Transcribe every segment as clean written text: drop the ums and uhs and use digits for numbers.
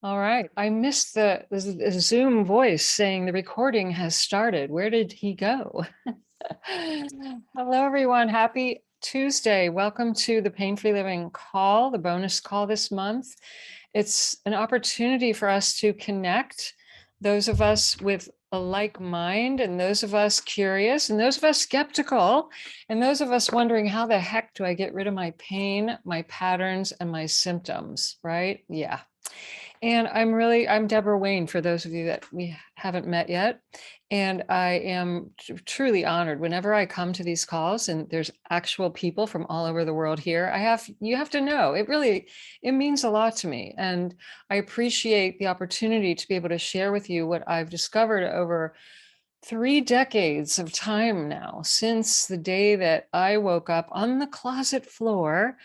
All right. I missed the Zoom voice saying the recording has started. Where did he go? Hello, everyone. Happy Tuesday. Welcome to the Pain-Free Living call, the bonus call this month. It's an opportunity for us to connect, those of us with a like mind, and those of us curious, and those of us skeptical, and those of us wondering, how the heck do I get rid of my pain, my patterns, and my symptoms, right? Yeah. And I'm Debora Wayne, for those of you that we haven't met yet. And I am truly honored whenever I come to these calls and there's actual people from all over the world here. You have to know, it means a lot to me. And I appreciate the opportunity to be able to share with you what I've discovered over 3 decades of time now, since the day that I woke up on the closet floor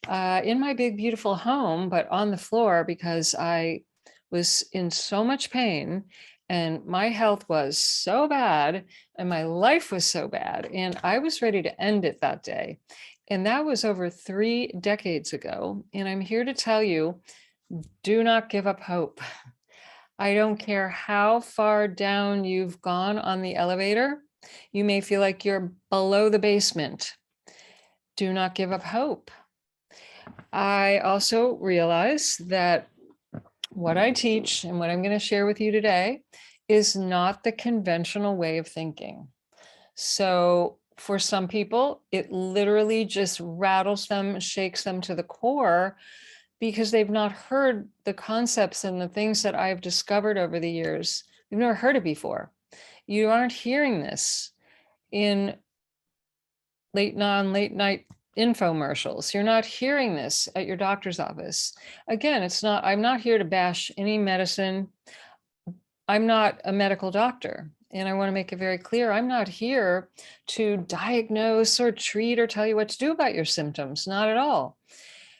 in my big, beautiful home, but on the floor because I was in so much pain and my health was so bad and my life was so bad. And I was ready to end it that day. And that was over 3 decades ago. And I'm here to tell you, do not give up hope. I don't care how far down you've gone on the elevator. You may feel like you're below the basement. Do not give up hope. I also realize that what I teach and what I'm going to share with you today is not the conventional way of thinking. So for some people, it literally just rattles them, shakes them to the core, because they've not heard the concepts and the things that I've discovered over the years. You've never heard it before. You aren't hearing this in late night infomercials. You're not hearing this at your doctor's office. Again, I'm not here to bash any medicine. I'm not a medical doctor. And I want to make it very clear, I'm not here to diagnose or treat or tell you what to do about your symptoms, not at all.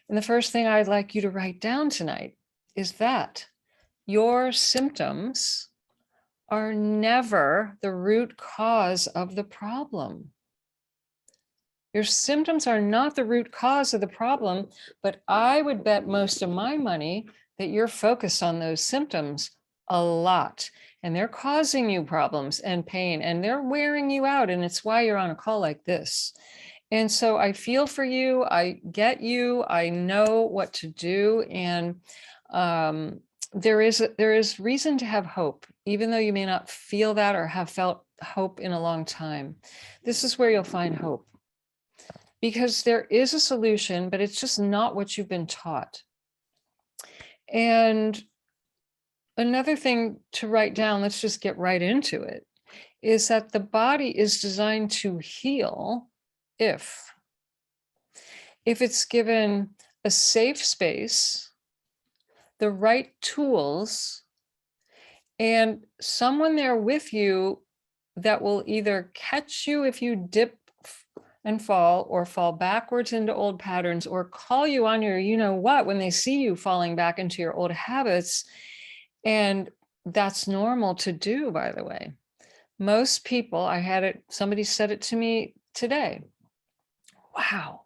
And the first thing I'd like you to write down tonight is that your symptoms are never the root cause of the problem. Your symptoms are not the root cause of the problem, but I would bet most of my money that you're focused on those symptoms a lot, and they're causing you problems and pain, and they're wearing you out, and it's why you're on a call like this. And so I feel for you, I get you, I know what to do, and there is reason to have hope, even though you may not feel that or have felt hope in a long time. This is where you'll find hope. Because there is a solution, but it's just not what you've been taught. And another thing to write down, let's just get right into it, is that the body is designed to heal if it's given a safe space, the right tools, and someone there with you that will either catch you if you dip and fall, or fall backwards into old patterns, or call you on your you-know-what when they see you falling back into your old habits. And that's normal to do, by the way. Most people, somebody said it to me today. Wow,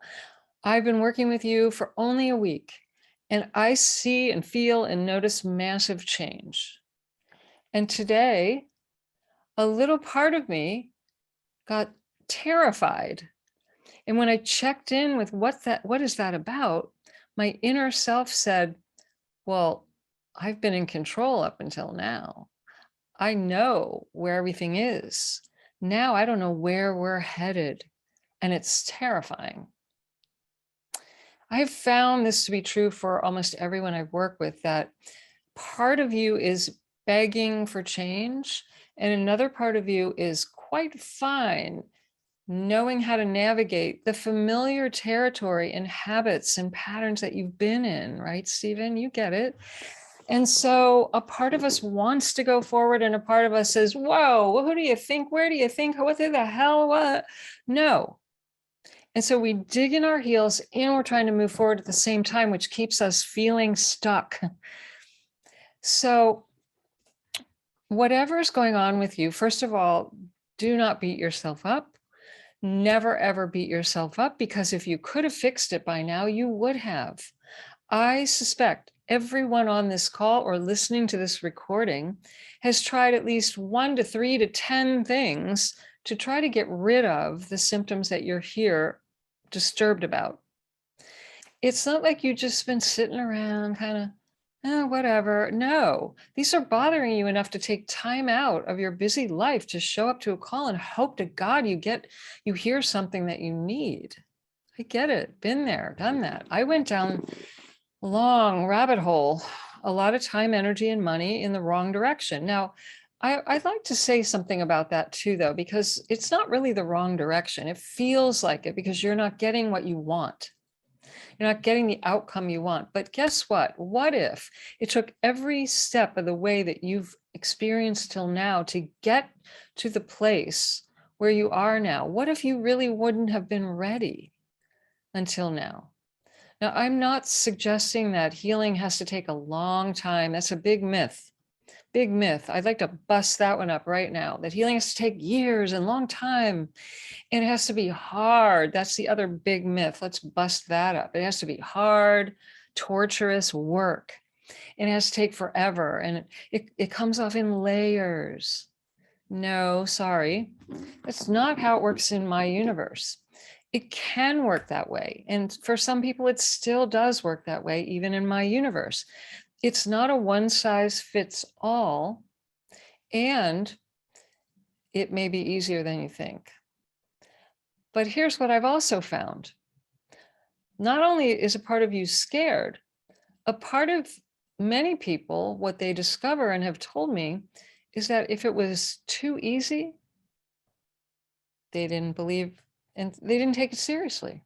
I've been working with you for only a week, and I see and feel and notice massive change. And today, a little part of me got terrified. And when I checked in with what is that about, my inner self said, well, I've been in control up until now. I know where everything is. Now I don't know where we're headed, and it's terrifying. I've found this to be true for almost everyone I've worked with, that part of you is begging for change, and another part of you is quite fine knowing how to navigate the familiar territory and habits and patterns that you've been in, right, Stephen? You get it. And so a part of us wants to go forward, and a part of us says, whoa, who do you think? Where do you think? What the hell? What? No. And so we dig in our heels and we're trying to move forward at the same time, which keeps us feeling stuck. So whatever is going on with you, first of all, do not beat yourself up. Never, ever beat yourself up, because if you could have fixed it by now, you would have. I suspect everyone on this call or listening to this recording has tried at least 1 to 3 to 10 things to try to get rid of the symptoms that you're here disturbed about. It's not like you've just been sitting around kind of, oh, whatever. No, these are bothering you enough to take time out of your busy life to show up to a call and hope to God you hear something that you need. I get it. Been there, done that. I went down a long rabbit hole, a lot of time, energy, and money in the wrong direction. Now, I'd like to say something about that too, though, because it's not really the wrong direction. It feels like it because you're not getting what you want. You're not getting the outcome you want. But guess what? What if it took every step of the way that you've experienced till now to get to the place where you are now? What if you really wouldn't have been ready until now? Now, I'm not suggesting that healing has to take a long time. That's a big myth. Big myth. I'd like to bust that one up right now, that healing has to take years and long time. And it has to be hard. That's the other big myth. Let's bust that up. It has to be hard, torturous work. And it has to take forever. And it comes off in layers. No, sorry. That's not how it works in my universe. It can work that way. And for some people, it still does work that way, even in my universe. It's not a one size fits all. And it may be easier than you think. But here's what I've also found. Not only is a part of you scared, a part of many people, what they discover and have told me is that if it was too easy, they didn't believe and they didn't take it seriously.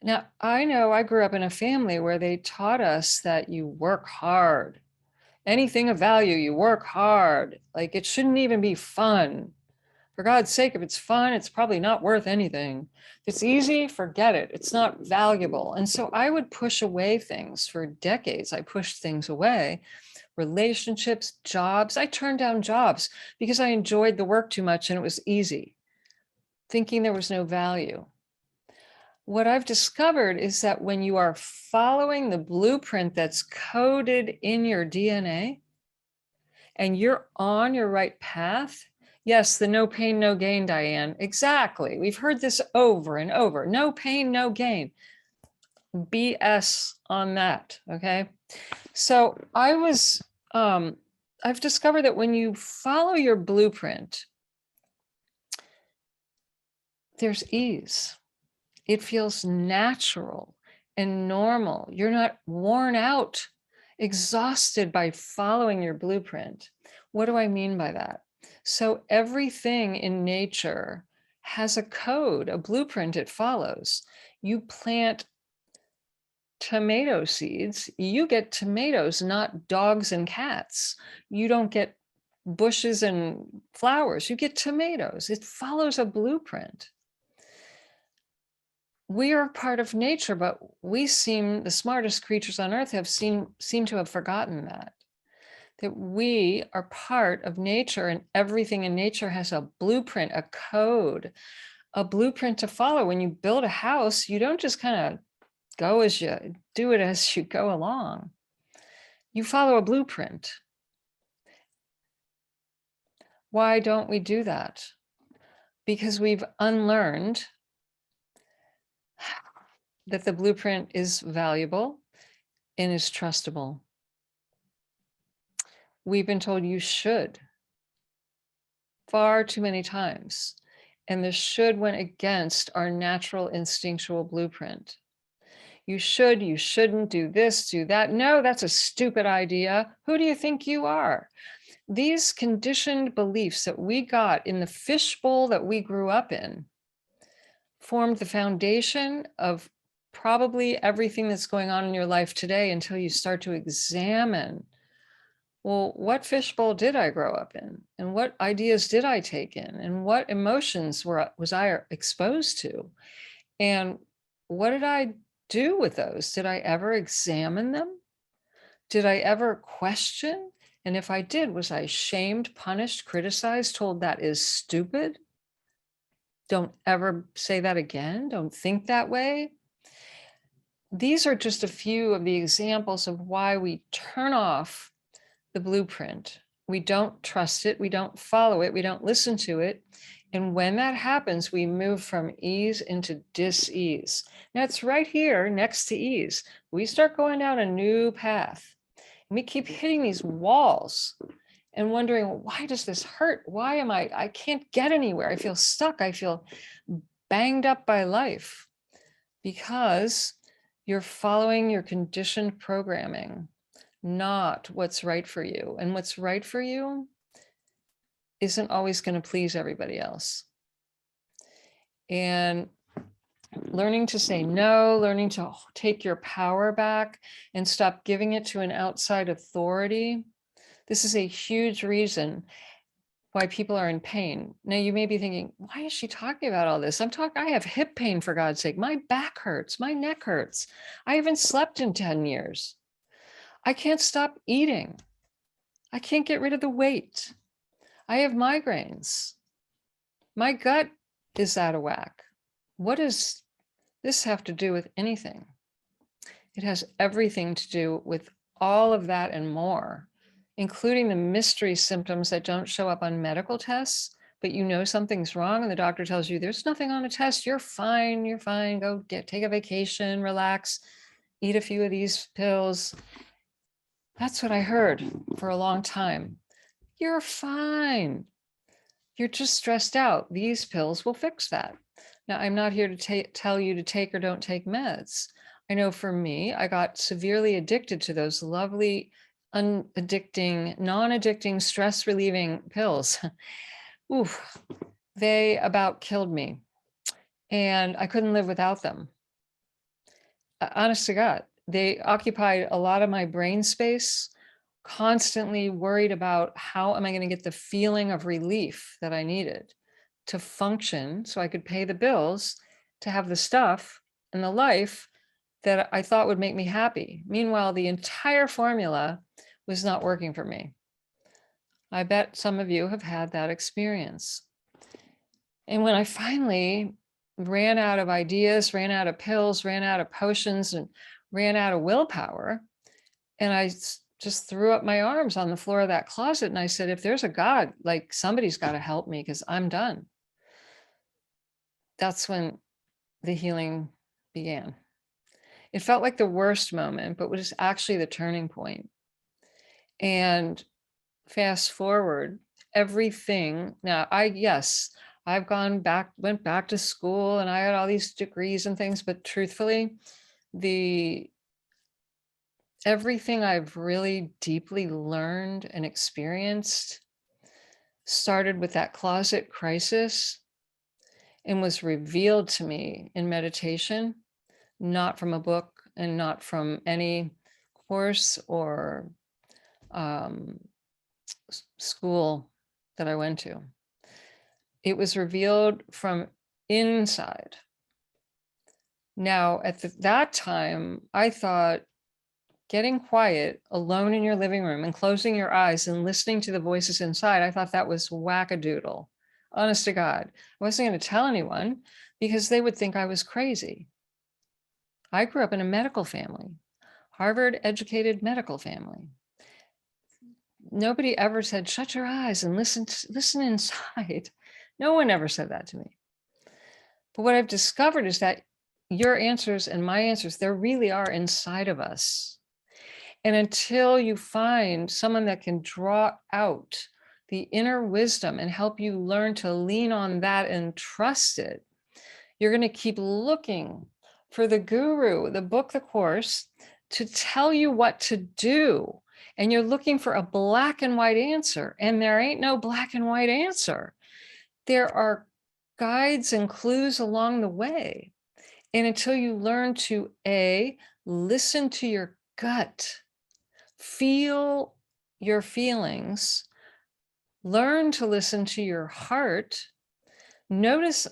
Now, I know I grew up in a family where they taught us that you work hard. Anything of value, you work hard. Like it shouldn't even be fun. For God's sake, if it's fun, it's probably not worth anything. If it's easy, forget it. It's not valuable. And so I would push away things for decades. I pushed things away, relationships, jobs. I turned down jobs because I enjoyed the work too much and it was easy, thinking there was no value. What I've discovered is that when you are following the blueprint that's coded in your DNA and you're on your right path, yes, the no pain, no gain, Diane. Exactly. We've heard this over and over. No pain, no gain. BS on that. Okay. So I've discovered that when you follow your blueprint, there's ease. It feels natural and normal. You're not worn out, exhausted by following your blueprint. What do I mean by that? So everything in nature has a code, a blueprint it follows. You plant tomato seeds, you get tomatoes, not dogs and cats. You don't get bushes and flowers, you get tomatoes. It follows a blueprint. We are part of nature, but we seem the smartest creatures on earth seem to have forgotten that we are part of nature and everything in nature has a blueprint, a code, a blueprint to follow. When you build a house, you don't just kind of do it as you go along. You follow a blueprint. Why don't we do that? Because we've unlearned that the blueprint is valuable and is trustable. We've been told you should far too many times. And the should went against our natural instinctual blueprint. You should, you shouldn't do this, do that. No, that's a stupid idea. Who do you think you are? These conditioned beliefs that we got in the fishbowl that we grew up in formed the foundation of probably everything that's going on in your life today until you start to examine, well, what fishbowl did I grow up in? And what ideas did I take in? And what emotions was I exposed to? And what did I do with those? Did I ever examine them? Did I ever question? And if I did, was I shamed, punished, criticized, told that is stupid? Don't ever say that again. Don't think that way. these are just a few of the examples of why we turn off the blueprint. We don't trust it, we don't follow it, we don't listen to it. And when that happens, we move from ease into dis-ease. Now it's right here next to ease. We start going down a new path. And we keep hitting these walls and wondering, why does this hurt? Why am I can't get anywhere. I feel stuck. I feel banged up by life because you're following your conditioned programming, not what's right for you. And what's right for you isn't always going to please everybody else. And learning to say no, learning to take your power back and stop giving it to an outside authority. This is a huge reason why people are in pain. Now you may be thinking, why is she talking about all this? I have hip pain, for God's sake. My back hurts, my neck hurts. I haven't slept in 10 years. I can't stop eating. I can't get rid of the weight. I have migraines. My gut is out of whack. What does this have to do with anything? It has everything to do with all of that and more, including the mystery symptoms that don't show up on medical tests, but you know something's wrong and the doctor tells you there's nothing on a test, you're fine, go take a vacation, relax, eat a few of these pills. That's what I heard for a long time. You're fine. You're just stressed out. These pills will fix that. Now, I'm not here to tell you to take or don't take meds. I know for me, I got severely addicted to those lovely, unaddicting, non-addicting, stress-relieving pills. Oof, they about killed me. And I couldn't live without them. Honest to God, they occupied a lot of my brain space, constantly worried about how am I going to get the feeling of relief that I needed to function so I could pay the bills, to have the stuff and the life that I thought would make me happy. Meanwhile, the entire formula was not working for me. I bet some of you have had that experience. And when I finally ran out of ideas, ran out of pills, ran out of potions, and ran out of willpower, and I just threw up my arms on the floor of that closet and I said, if there's a God, like somebody's got to help me because I'm done. That's when the healing began. It felt like the worst moment, but was actually the turning point. And fast forward, everything. Now, I've went back to school and I had all these degrees and things, but truthfully, everything I've really deeply learned and experienced started with that closet crisis and was revealed to me in meditation, not from a book and not from any course or school that I went to. It was revealed from inside. Now, at that time, I thought getting quiet alone in your living room and closing your eyes and listening to the voices inside, I thought that was wackadoodle. Honest to God, I wasn't going to tell anyone because they would think I was crazy. I grew up in a medical family, Harvard educated medical family. Nobody ever said, shut your eyes and listen inside. No one ever said that to me. But what I've discovered is that your answers and my answers, there really are inside of us. And until you find someone that can draw out the inner wisdom and help you learn to lean on that and trust it, you're going to keep looking for the guru, the book, the course, to tell you what to do. And you're looking for a black and white answer. And there ain't no black and white answer. There are guides and clues along the way. And until you learn to listen to your gut, feel your feelings, learn to listen to your heart, notice,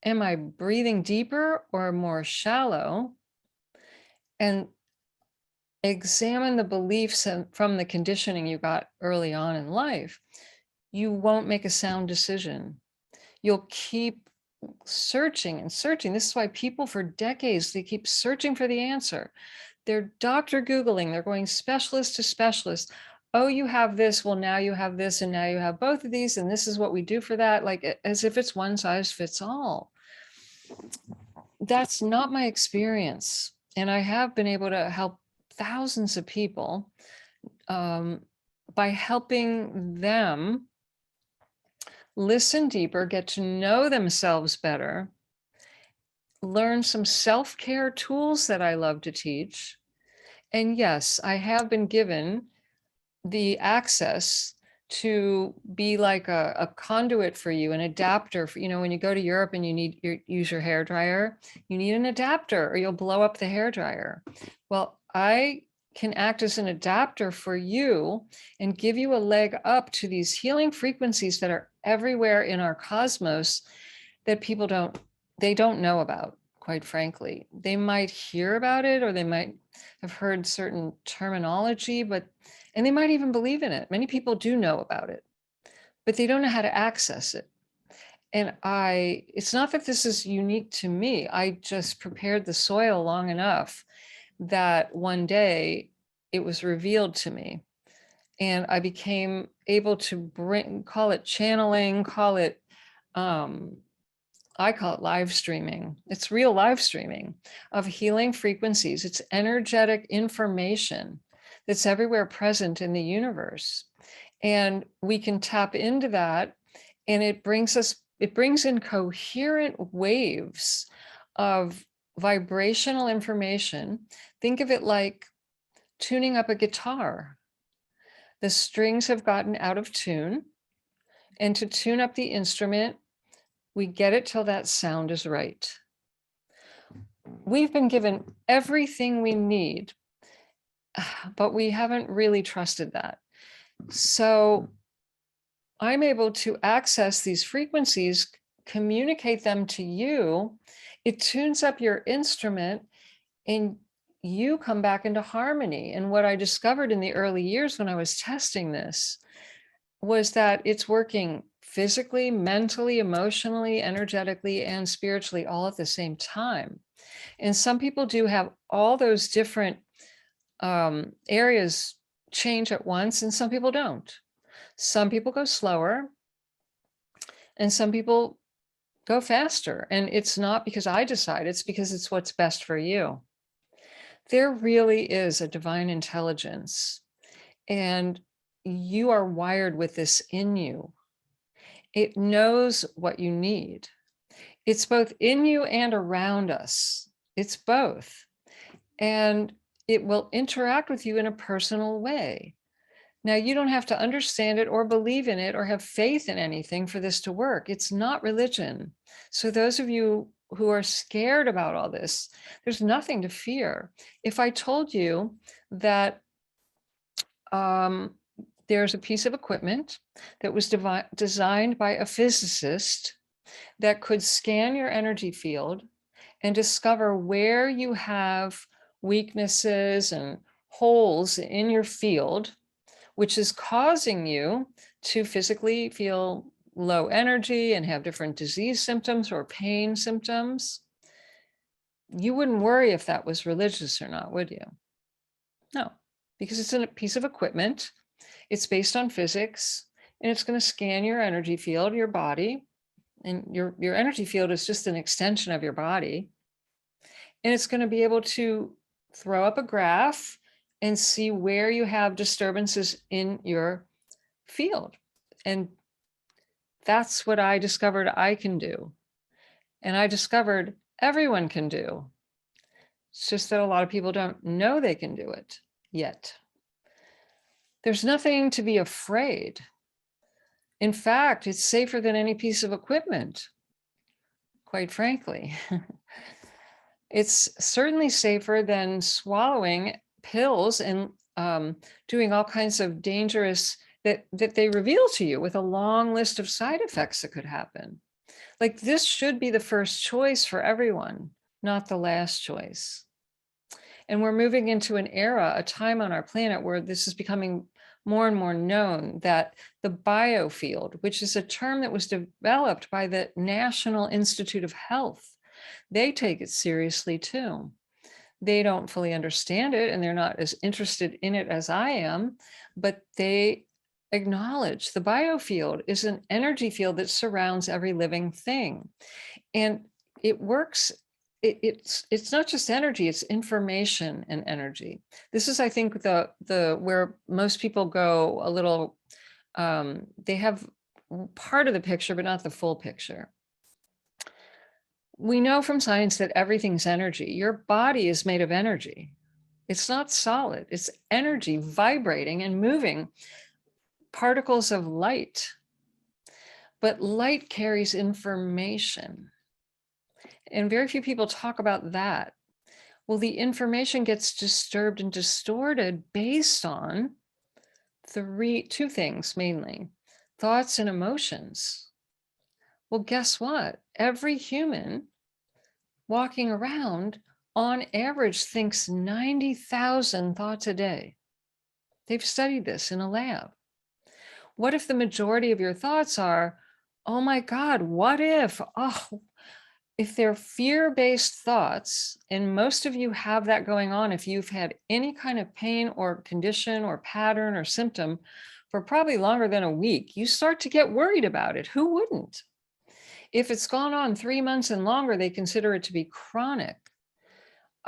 am I breathing deeper or more shallow? And examine the beliefs from the conditioning you got early on in life. You won't make a sound decision. You'll keep searching and searching. This is why people for decades, they keep searching for the answer. They're doctor Googling, they're going specialist to specialist. Oh, you have this. Well, now you have this, and now you have both of these, and this is what we do for that, like as if it's one size fits all. That's not my experience. And I have been able to help thousands of people by helping them listen deeper, get to know themselves better, learn some self-care tools that I love to teach. And yes, I have been given the access to be like a conduit for you, an adapter for, when you go to Europe and you need use your hair dryer, you need an adapter or you'll blow up the hair dryer. Well, I can act as an adapter for you and give you a leg up to these healing frequencies that are everywhere in our cosmos that people don't know about, quite frankly. They might hear about it, or they might have heard certain terminology, and they might even believe in it. Many people do know about it, but they don't know how to access it. And it's not that this is unique to me. I just prepared the soil long enough that one day it was revealed to me. And I became able to call it channeling, I call it live streaming. It's real live streaming of healing frequencies. It's energetic information that's everywhere present in the universe. And we can tap into that, and it brings in coherent waves of vibrational information. Think of it like tuning up a guitar. The strings have gotten out of tune, and to tune up the instrument, we get it till that sound is right. We've been given everything we need, but we haven't really trusted that. So I'm able to access these frequencies, communicate them to you. It tunes up your instrument, and you come back into harmony. And what I discovered in the early years when I was testing this was that it's working physically, mentally, emotionally, energetically, and spiritually all at the same time. And some people do have all those different areas change at once, and some people don't. Some people go slower, and some people go faster. And it's not because I decide, it's because it's what's best for you. There really is a divine intelligence, and you are wired with this in you. It knows what you need. It's both in you and around us. It's both. And it will interact with you in a personal way. Now, you don't have to understand it or believe in it or have faith in anything for this to work. It's not religion. So those of you who are scared about all this, there's nothing to fear. If I told you that there's a piece of equipment that was designed by a physicist that could scan your energy field and discover where you have weaknesses and holes in your field, which is causing you to physically feel low energy and have different disease symptoms or pain symptoms, you wouldn't worry if that was religious or not, would you? No, because it's a piece of equipment. It's based on physics, and it's going to scan your energy field, your body, and your energy field is just an extension of your body. And it's going to be able to throw up a graph and see where you have disturbances in your field. And that's what I discovered I can do. And I discovered everyone can do. It's just that a lot of people don't know they can do it yet. There's nothing to be afraid. In fact, it's safer than any piece of equipment, quite frankly. It's certainly safer than swallowing pills and doing all kinds of dangerous that they reveal to you with a long list of side effects that could happen. Like, this should be the first choice for everyone, not the last choice. And we're moving into an era, a time on our planet where this is becoming more and more known that the biofield, which is a term that was developed by the National Institute of Health, they take it seriously too. They don't fully understand it and they're not as interested in it as I am, but they acknowledge the biofield is an energy field that surrounds every living thing. And it works. It's not just energy, it's information and energy. This is, I think, the where most people go a little, they have part of the picture, but not the full picture. We know from science that everything's energy. Your body is made of energy. It's not solid, it's energy vibrating and moving, particles of light. But light carries information. And very few people talk about that. Well, the information gets disturbed and distorted based on two things mainly: thoughts and emotions. Well, guess what? Every human walking around on average thinks 90,000 thoughts a day. They've studied this in a lab. What if the majority of your thoughts are, oh my God, what if? Oh, if they're fear-based thoughts, and most of you have that going on if you've had any kind of pain or condition or pattern or symptom for probably longer than a week, you start to get worried about it. Who wouldn't? If it's gone on 3 months and longer, they consider it to be chronic.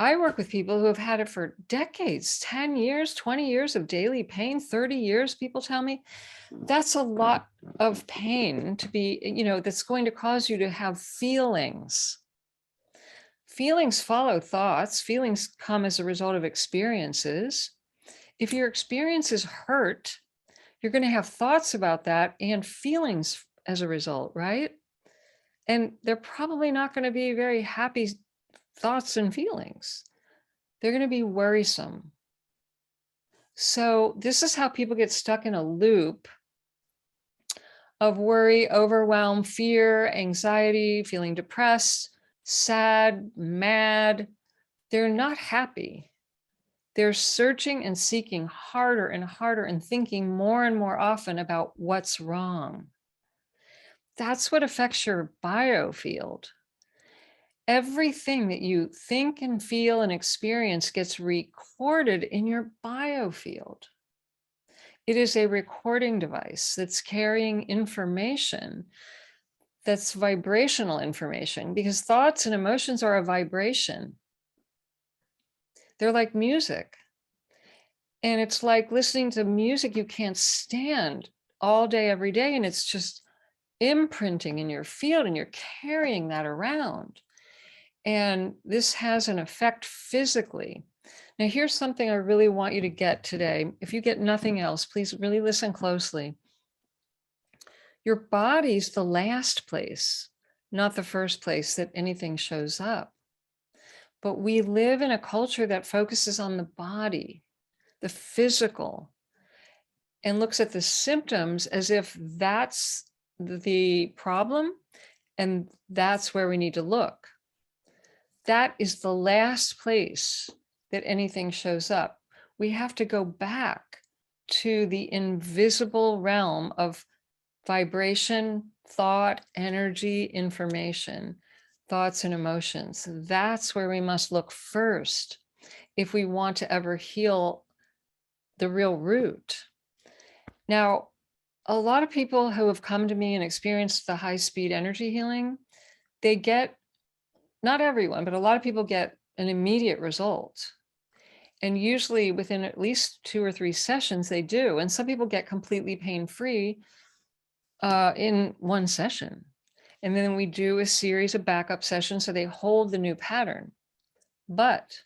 I work with people who have had it for decades, 10 years, 20 years of daily pain, 30 years, people tell me. That's a lot of pain to be, that's going to cause you to have feelings. Feelings follow thoughts. Feelings come as a result of experiences. If your experience is hurt, you're going to have thoughts about that and feelings as a result, right? And they're probably not going to be very happy thoughts and feelings. They're going to be worrisome. So this is how people get stuck in a loop of worry, overwhelm, fear, anxiety, feeling depressed, sad, mad. They're not happy. They're searching and seeking harder and harder and thinking more and more often about what's wrong. That's what affects your biofield. Everything that you think and feel and experience gets recorded in your biofield. It is a recording device that's carrying information that's vibrational information, because thoughts and emotions are a vibration. They're like music. And it's like listening to music you can't stand all day, every day. And it's just imprinting in your field and you're carrying that around. And this has an effect physically. Now, here's something I really want you to get today. If you get nothing else, please really listen closely. Your body's the last place, not the first place that anything shows up. But we live in a culture that focuses on the body, the physical, and looks at the symptoms as if that's the problem and that's where we need to look. That is the last place that anything shows up. We have to go back to the invisible realm of vibration, thought, energy, information, thoughts and emotions. That's where we must look first if we want to ever heal the real root. Now, a lot of people who have come to me and experienced the high-speed energy healing, they get, not everyone, but a lot of people get an immediate result. And usually within at least 2 or 3 sessions, they do. And some people get completely pain-free in one session. And then we do a series of backup sessions so they hold the new pattern. But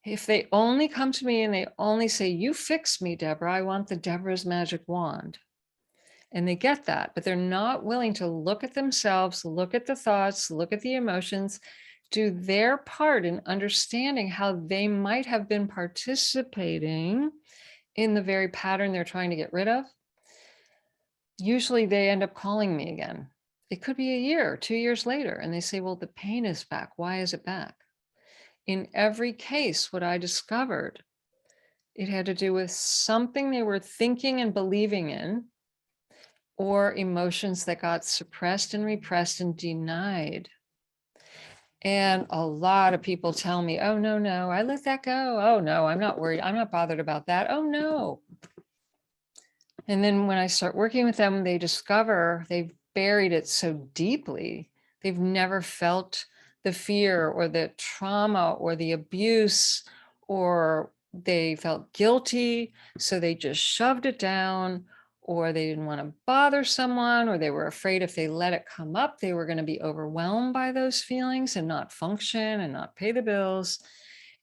if they only come to me and they only say, you fix me, Deborah, I want the Deborah's magic wand. And they get that, but they're not willing to look at themselves, look at the thoughts, look at the emotions, do their part in understanding how they might have been participating in the very pattern they're trying to get rid of. Usually they end up calling me again. It could be a year, 2 years later, and they say, well, the pain is back. Why is it back? In every case, what I discovered It had to do with something they were thinking and believing in, or emotions that got suppressed and repressed and denied. And a lot of people tell me, oh, no, no, I let that go. Oh, no, I'm not worried. I'm not bothered about that. Oh, no. And then when I start working with them, they discover they've buried it so deeply. They've never felt the fear or the trauma or the abuse, or they felt guilty. So they just shoved it down, or they didn't want to bother someone, or they were afraid if they let it come up, they were going to be overwhelmed by those feelings and not function and not pay the bills.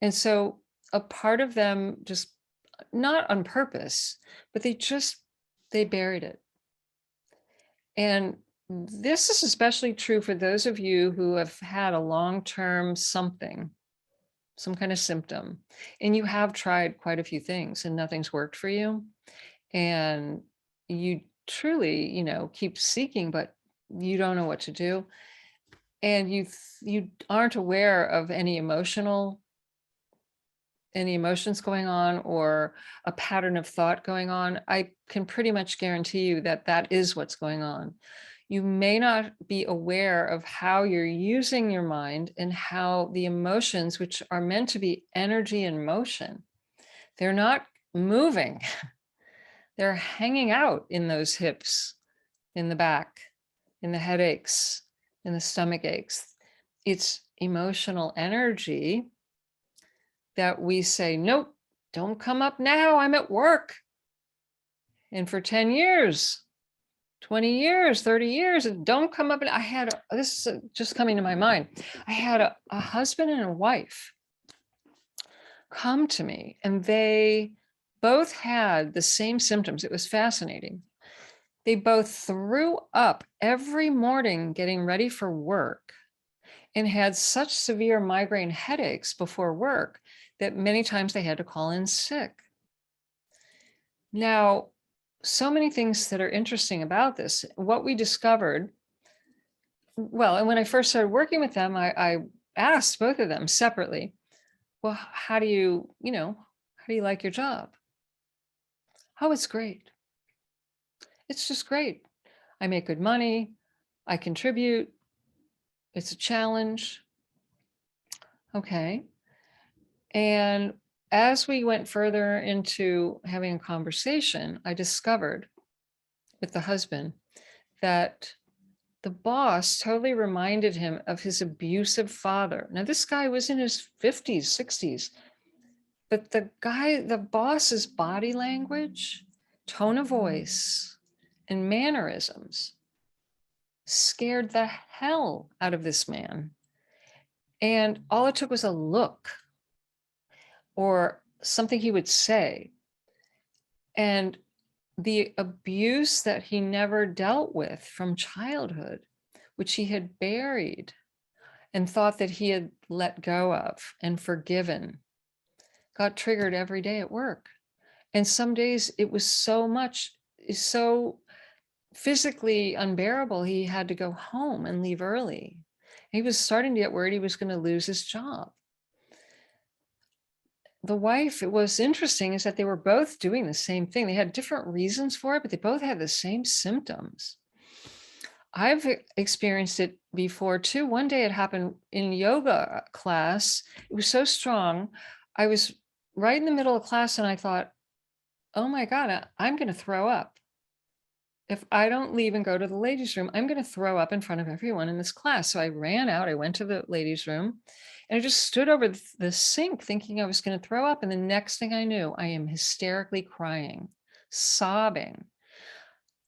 And so a part of them just, not on purpose, but they buried it. And this is especially true for those of you who have had a long-term something, some kind of symptom, and you have tried quite a few things and nothing's worked for you. And you truly, keep seeking, but you don't know what to do. And you aren't aware of any emotions going on or a pattern of thought going on. I can pretty much guarantee you that that is what's going on. You may not be aware of how you're using your mind and how the emotions, which are meant to be energy and motion, they're not moving. They're hanging out in those hips, in the back, in the headaches, in the stomach aches. It's emotional energy that we say, nope, don't come up now, I'm at work. And for 10 years, 20 years, 30 years, don't come up. And this is just coming to my mind. I had a husband and a wife come to me, and they both had the same symptoms. It was fascinating. They both threw up every morning getting ready for work and had such severe migraine headaches before work that many times they had to call in sick. Now, so many things that are interesting about this. What we discovered, well, and when I first started working with them, I asked both of them separately, well, how do you like your job? Oh, it's great. It's just great. I make good money. I contribute. It's a challenge. Okay. And as we went further into having a conversation, I discovered with the husband that the boss totally reminded him of his abusive father. Now, this guy was in his 50s, 60s, but the boss's body language, tone of voice, and mannerisms scared the hell out of this man. And all it took was a look or something he would say. And the abuse that he never dealt with from childhood, which he had buried and thought that he had let go of and forgiven, got triggered every day at work. And some days it was so physically unbearable, he had to go home and leave early. He was starting to get worried he was going to lose his job. The wife, it was interesting is that they were both doing the same thing. They had different reasons for it, but they both had the same symptoms. I've experienced it before too. One day it happened in yoga class. It was so strong. I was right in the middle of class and I thought, oh my God, I'm going to throw up. If I don't leave and go to the ladies' room, I'm going to throw up in front of everyone in this class. So I ran out, I went to the ladies' room, and I just stood over the sink thinking I was going to throw up. And the next thing I knew, I am hysterically crying, sobbing.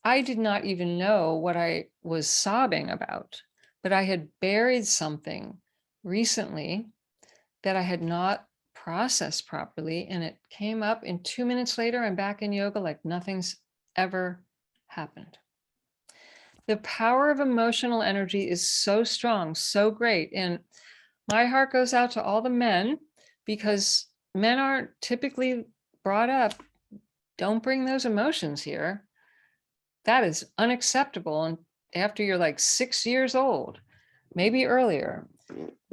I did not even know what I was sobbing about, but I had buried something recently that I had not processed properly. And it came up, and 2 minutes later, I'm back in yoga like nothing's ever happened. The power of emotional energy is so strong, so great. And my heart goes out to all the men, because men aren't typically brought up, don't bring those emotions here. That is unacceptable. And after you're like 6 years old, maybe earlier,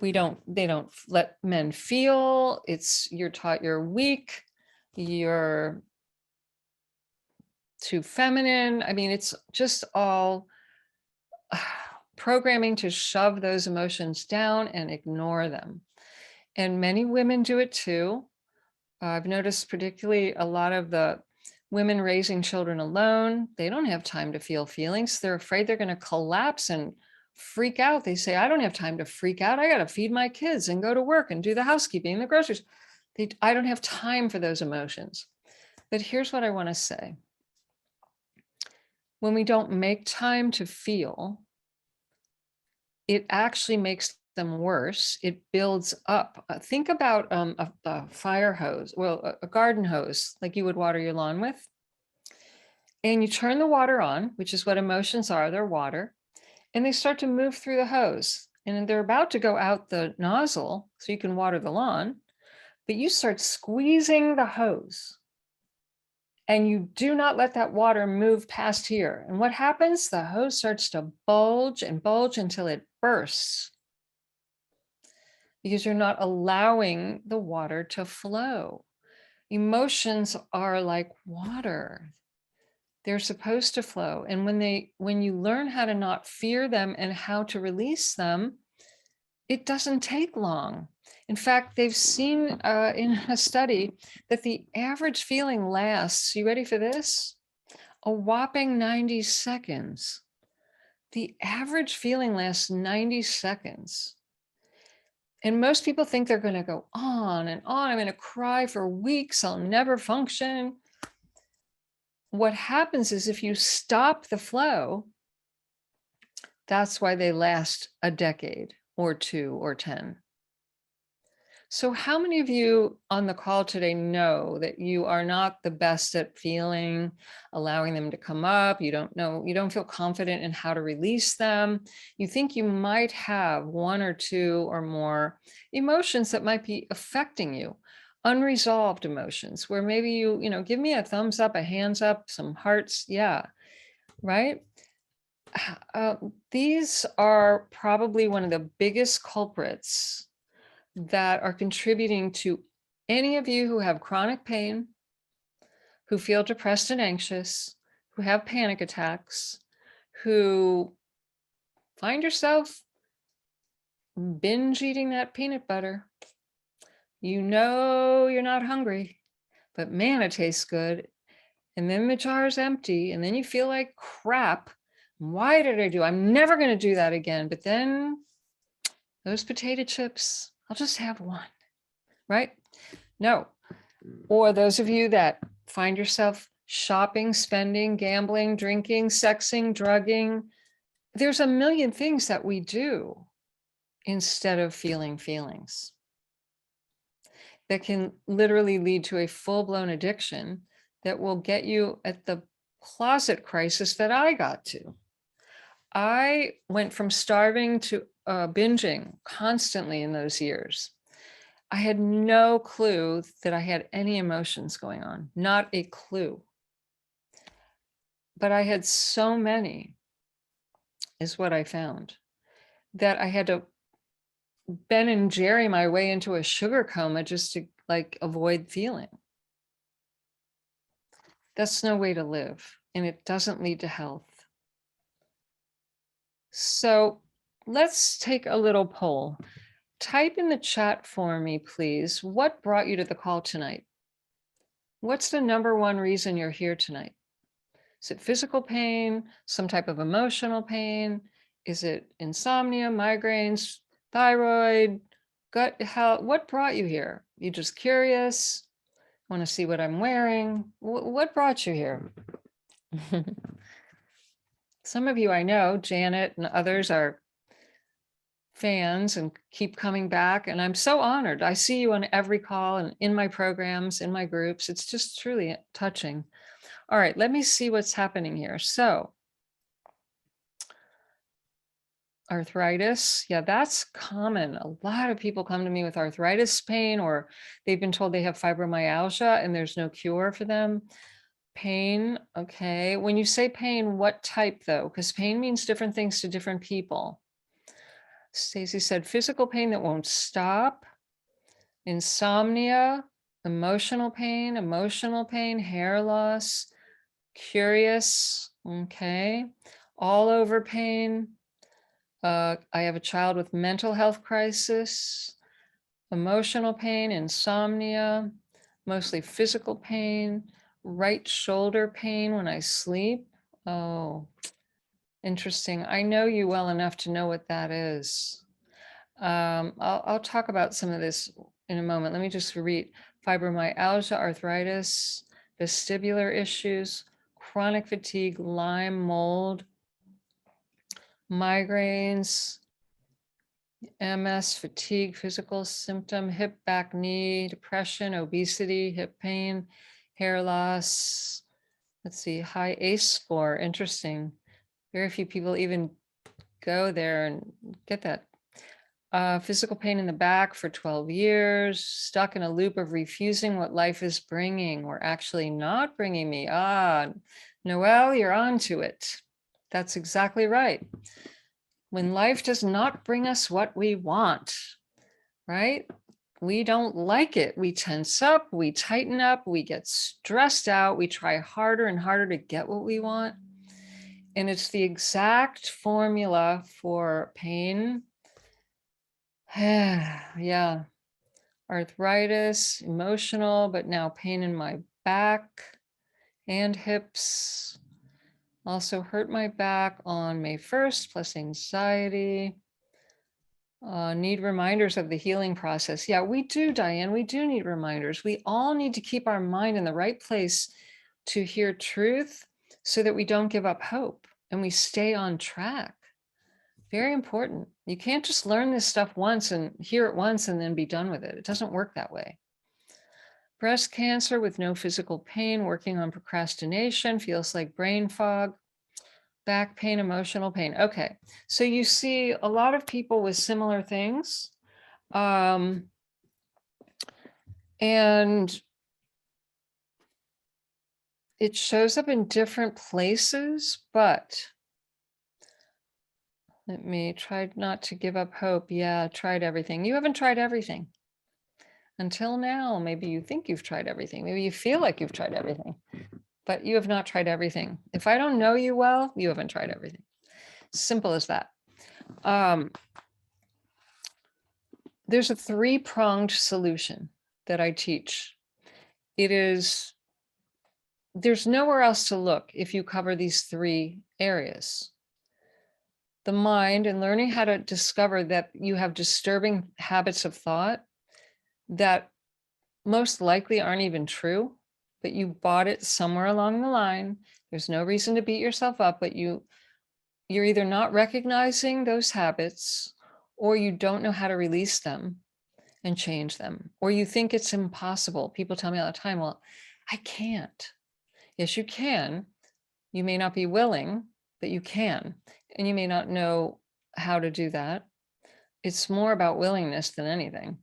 they don't let men feel. You're taught you're weak. you're too feminine. I mean, it's just all programming to shove those emotions down and ignore them. And many women do it too. I've noticed particularly a lot of the women raising children alone, they don't have time to feel feelings. They're afraid they're going to collapse and freak out. They say, I don't have time to freak out. I got to feed my kids and go to work and do the housekeeping and the groceries. I don't have time for those emotions. But here's what I want to say. When we don't make time to feel, it actually makes them worse. It builds up. Think about a fire hose, well, a garden hose, like you would water your lawn with. And you turn the water on, which is what emotions are, they're water, and they start to move through the hose. And they're about to go out the nozzle so you can water the lawn, but you start squeezing the hose. And you do not let that water move past here. And what happens? The hose starts to bulge and bulge until it bursts, because you're not allowing the water to flow. Emotions are like water. They're supposed to flow. And when you learn how to not fear them and how to release them, it doesn't take long. In fact, they've seen in a study that the average feeling lasts, you ready for this? A whopping 90 seconds. The average feeling lasts 90 seconds. And most people think they're going to go on and on. I'm going to cry for weeks. I'll never function. What happens is if you stop the flow, that's why they last a decade or 2 or 10. So how many of you on the call today know that you are not the best at feeling, allowing them to come up? You don't feel confident in how to release them. You think you might have 1 or 2 or more emotions that might be affecting you, unresolved emotions, where maybe you give me a thumbs up, a hands up, some hearts. Yeah, right. These are probably one of the biggest culprits that are contributing to any of you who have chronic pain, who feel depressed and anxious, who have panic attacks, who find yourself binge eating that peanut butter. You know you're not hungry, but man, it tastes good. And then the jar is empty, and then you feel like crap. Why did I do? I'm never going to do that again. But then those potato chips, I'll just have one, right? No. Or those of you that find yourself shopping, spending, gambling, drinking, sexing, drugging. There's a million things that we do instead of feeling feelings that can literally lead to a full-blown addiction that will get you at the closet crisis that I got to. I went from starving to binging constantly in those years. I had no clue that I had any emotions going on, not a clue. But I had so many, is what I found, that I had to Ben and Jerry my way into a sugar coma just to avoid feeling. That's no way to live, and it doesn't lead to health. So let's take a little poll. Type in the chat for me, please. What brought you to the call tonight? What's the number one reason you're here tonight? Is it physical pain, some type of emotional pain? Is it insomnia, migraines, thyroid, gut health? What brought you here? You just curious? Want to see what I'm wearing? What brought you here? Some of you I know, Janet and others, are fans and keep coming back. And I'm so honored. I see you on every call and in my programs, in my groups. It's just truly touching. All right, let me see what's happening here. So arthritis, yeah, that's common. A lot of people come to me with arthritis pain, or they've been told they have fibromyalgia and there's no cure for them. Pain, okay. When you say pain, what type though? Because pain means different things to different people. Stacy said physical pain that won't stop, insomnia. emotional pain, hair loss, curious, okay, all over pain. I have a child with mental health crisis, emotional pain, insomnia, mostly physical pain, right shoulder pain when I sleep. Oh, interesting. I know you well enough to know what that is. I'll talk about some of this in a moment. Let me just read fibromyalgia, arthritis, vestibular issues, chronic fatigue, Lyme, mold, migraines, MS, fatigue, physical symptom, hip, back, knee, depression, obesity, hip pain, hair loss. Let's see, high ACE score, interesting. Very few people even go there and get that. Physical pain in the back for 12 years, stuck in a loop of refusing what life is bringing or actually not bringing me. Noelle, you're on to it. That's exactly right. When life does not bring us what we want, right? We don't like it. We tense up, we tighten up, we get stressed out, we try harder and harder to get what we want. And it's the exact formula for pain. Yeah. Arthritis, emotional, but now pain in my back and hips. Also hurt my back on May 1st, plus anxiety. Need reminders of the healing process. Yeah, we do, Diane. We do need reminders. We all need to keep our mind in the right place to hear truth so that we don't give up hope and we stay on track. Very important. You can't just learn this stuff once and hear it once and then be done with it. It doesn't work that way. Breast cancer with no physical pain, working on procrastination, feels like brain fog, back pain, emotional pain. Okay, so you see a lot of people with similar things. And it shows up in different places, but let me try not to give up hope. Yeah, tried everything. You haven't tried everything. Until now, maybe you think you've tried everything. Maybe you feel like you've tried everything, but you have not tried everything. If I don't know you well, you haven't tried everything. Simple as that. There's a three-pronged solution that I teach. There's nowhere else to look if you cover these three areas. The mind and learning how to discover that you have disturbing habits of thought that most likely aren't even true, but you bought it somewhere along the line. There's no reason to beat yourself up, but you're either not recognizing those habits or you don't know how to release them and change them, or you think it's impossible. People tell me all the time, well, I can't. Yes, you can. You may not be willing, but you can. And you may not know how to do that. It's more about willingness than anything.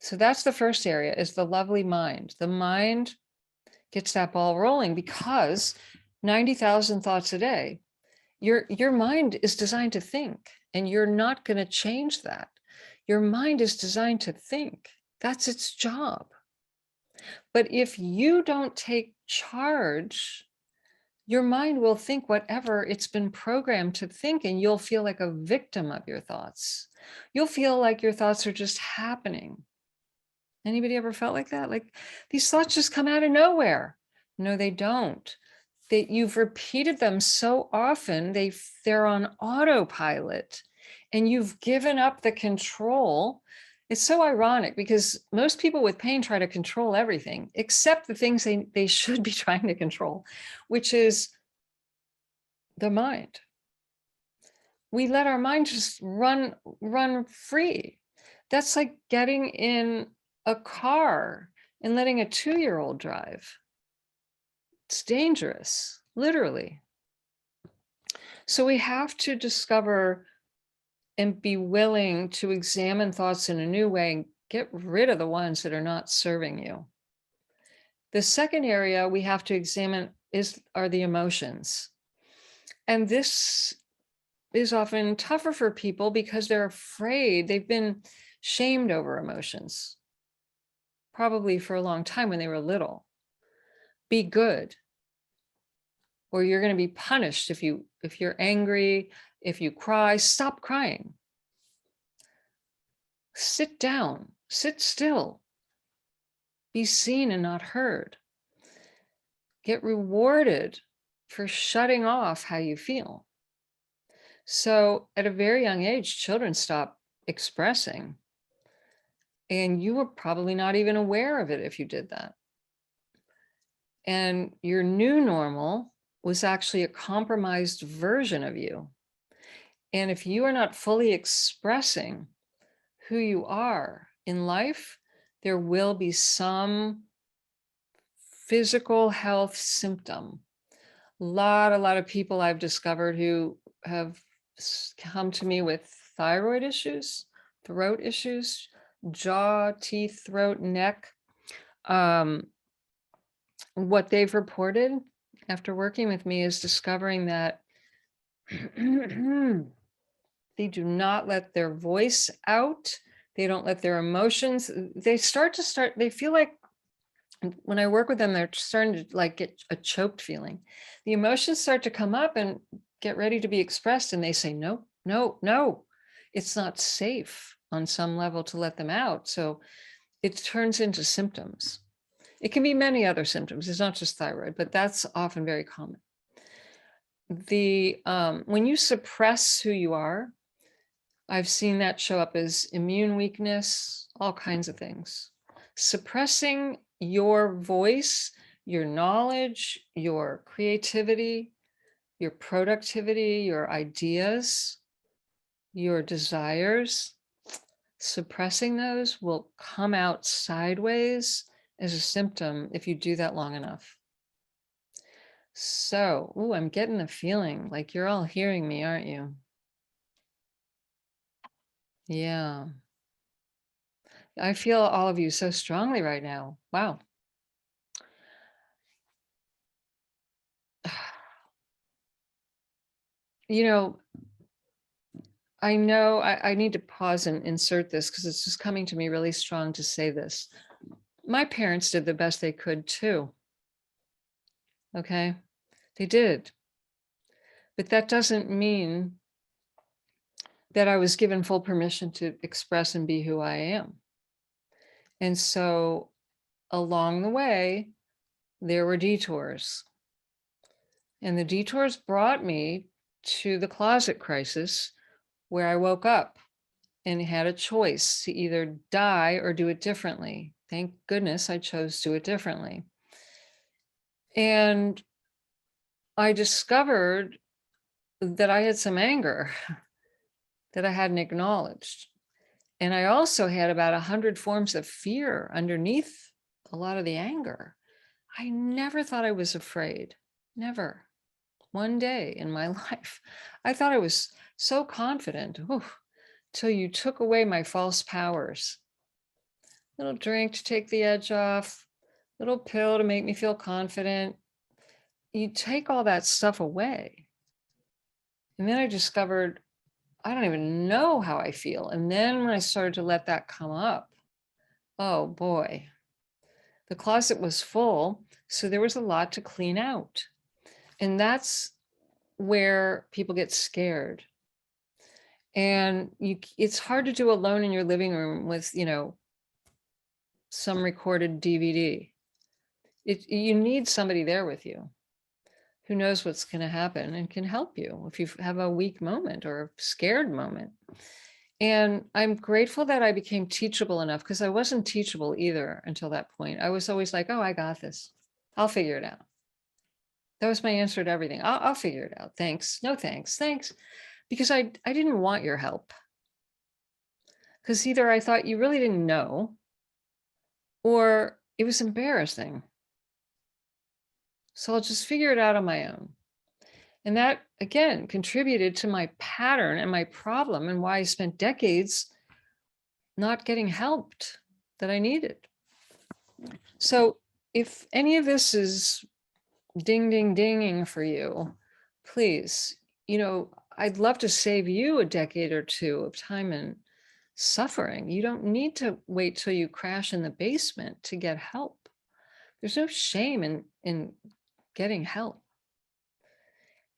So that's the first area, is the lovely mind. The mind gets that ball rolling because 90,000 thoughts a day. Your mind is designed to think, and you're not going to change that. Your mind is designed to think. That's its job. But if you don't take charge, your mind will think whatever it's been programmed to think, and you'll feel like a victim of your thoughts. You'll feel like your thoughts are just happening. Anybody ever felt like that? Like these thoughts just come out of nowhere. No, they don't. You've repeated them so often, they're on autopilot, and you've given up the control. It's so ironic because most people with pain try to control everything except the things they should be trying to control, which is the mind. We let our mind just run free. That's like getting in a car and letting a 2-year-old drive. It's dangerous, literally. So we have to discover and be willing to examine thoughts in a new way and get rid of the ones that are not serving you. The second area we have to examine are the emotions. And this is often tougher for people because they're afraid. They've been shamed over emotions. probably for a long time when they were little. Be good, or you're going to be punished if you're angry, if you cry. Stop crying. Sit down, sit still. Be seen and not heard. Get rewarded for shutting off how you feel. So at a very young age, children stop expressing, and you were probably not even aware of it if you did that. And your new normal was actually a compromised version of you. And if you are not fully expressing who you are in life, there will be some physical health symptom. A lot of people I've discovered who have come to me with thyroid issues, throat issues, jaw, teeth, throat, neck. What they've reported after working with me is discovering that they do not let their voice out. They don't let their emotions. They feel like when I work with them, they're starting to like get a choked feeling. The emotions start to come up and get ready to be expressed. And they say, no, no, no, it's not safe on some level to let them out. So it turns into symptoms. It can be many other symptoms. It's not just thyroid, but that's often very common. When you suppress who you are, I've seen that show up as immune weakness, all kinds of things. Suppressing your voice, your knowledge, your creativity, your productivity, your ideas, your desires, suppressing those will come out sideways as a symptom if you do that long enough. So, I'm getting the feeling like you're all hearing me, aren't you? Yeah. I feel all of you so strongly right now. Wow. You know, I know I need to pause and insert this because it's just coming to me really strong to say this. My parents did the best they could too. Okay. They did. But that doesn't mean that I was given full permission to express and be who I am. And so along the way, there were detours. And the detours brought me to the closet crisis where I woke up and had a choice to either die or do it differently. Thank goodness I chose to do it differently. And I discovered that I had some anger that I hadn't acknowledged. And I also had about 100 forms of fear underneath a lot of the anger. I never thought I was afraid. Never. One day in my life. I thought I was so confident. Till you took away my false powers. Little drink to take the edge off, little pill to make me feel confident. You take all that stuff away. And then I discovered I don't even know how I feel. And then when I started to let that come up, oh boy, the closet was full. So there was a lot to clean out. And that's where people get scared. And it's hard to do alone in your living room with, some recorded DVD. You need somebody there with you who knows what's going to happen and can help you if you have a weak moment or a scared moment. And I'm grateful that I became teachable enough because I wasn't teachable either until that point. I was always like, oh, I got this. I'll figure it out. That was my answer to everything. I'll figure it out. Thanks. No, thanks. Thanks. Because I didn't want your help. Because either I thought you really didn't know or it was embarrassing. So I'll just figure it out on my own. And that, again, contributed to my pattern and my problem and why I spent decades not getting helped that I needed. So if any of this is ding, ding, dinging for you, please, I'd love to save you a decade or two of time and suffering. You don't need to wait till you crash in the basement to get help. There's no shame in getting help.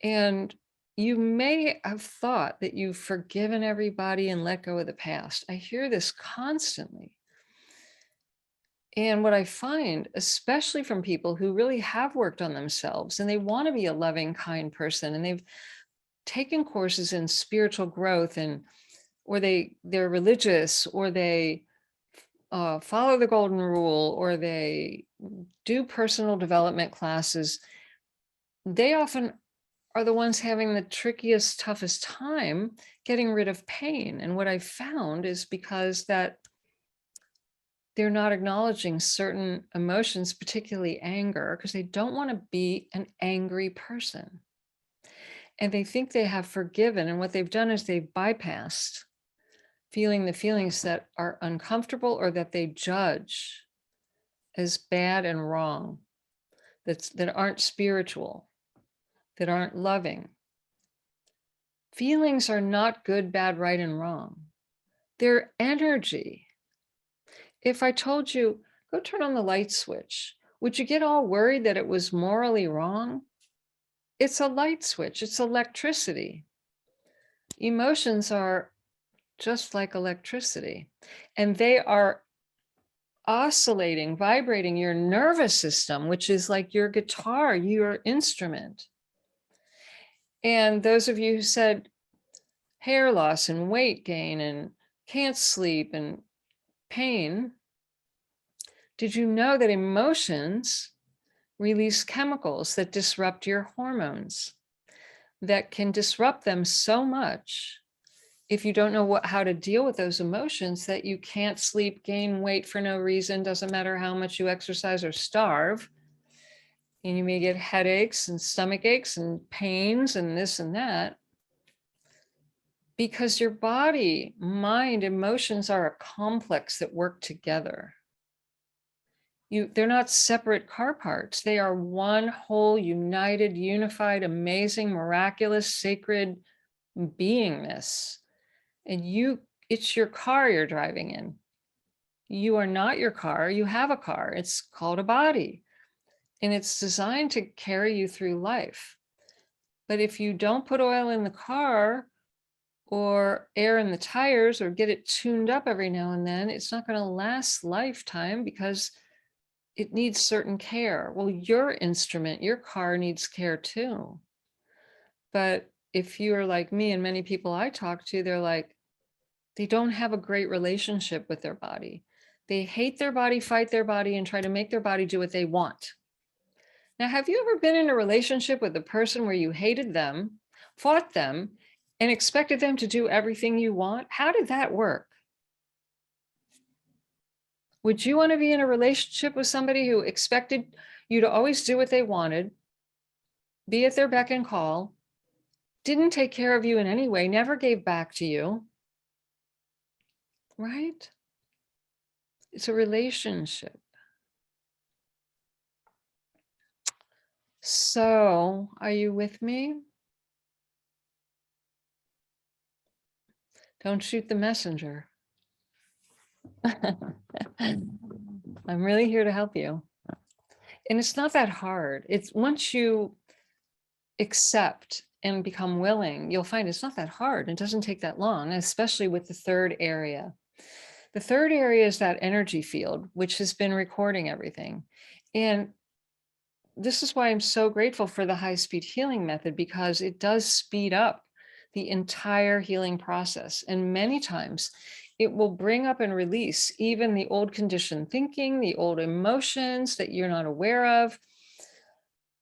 And you may have thought that you've forgiven everybody and let go of the past. I hear this constantly. And what I find, especially from people who really have worked on themselves and they want to be a loving, kind person, and they've taken courses in spiritual growth, and or they're religious, or they follow the golden rule, or they do personal development classes, they often are the ones having the trickiest, toughest time getting rid of pain. And what I found is because that they're not acknowledging certain emotions, particularly anger, because they don't want to be an angry person. And they think they have forgiven. And what they've done is they've bypassed feeling the feelings that are uncomfortable or that they judge as bad and wrong, that aren't spiritual, that aren't loving. Feelings are not good, bad, right, and wrong. They're energy. If I told you, go turn on the light switch, would you get all worried that it was morally wrong? It's a light switch. It's electricity. Emotions are just like electricity, and they are oscillating, vibrating your nervous system, which is like your guitar, your instrument. And those of you who said hair loss and weight gain and can't sleep and pain, did you know that emotions release chemicals that disrupt your hormones, that can disrupt them so much if you don't know how to deal with those emotions, that you can't sleep, gain weight for no reason, doesn't matter how much you exercise or starve. And you may get headaches and stomach aches and pains and this and that, because your body, mind, emotions are a complex that work together. They're not separate car parts. They are one whole, united, unified, amazing, miraculous, sacred beingness. And it's your car you're driving in. You are not your car. You have a car. It's called a body. And it's designed to carry you through life. But if you don't put oil in the car or air in the tires or get it tuned up every now and then, it's not going to last lifetime, because it needs certain care. Well, your instrument, your car needs care too. But if you're like me and many people I talk to, they're like, they don't have a great relationship with their body. They hate their body, fight their body, and try to make their body do what they want. Now, have you ever been in a relationship with a person where you hated them, fought them, and expected them to do everything you want? How did that work? Would you want to be in a relationship with somebody who expected you to always do what they wanted, be at their beck and call, didn't take care of you in any way, never gave back to you? Right? It's a relationship. So, are you with me? Don't shoot the messenger. I'm really here to help you. And it's not that hard. It's once you accept and become willing, you'll find it's not that hard. It doesn't take that long, especially with the third area. The third area is that energy field, which has been recording everything. And this is why I'm so grateful for the high-speed healing method, because it does speed up the entire healing process. And many times it will bring up and release even the old conditioned thinking, the old emotions that you're not aware of.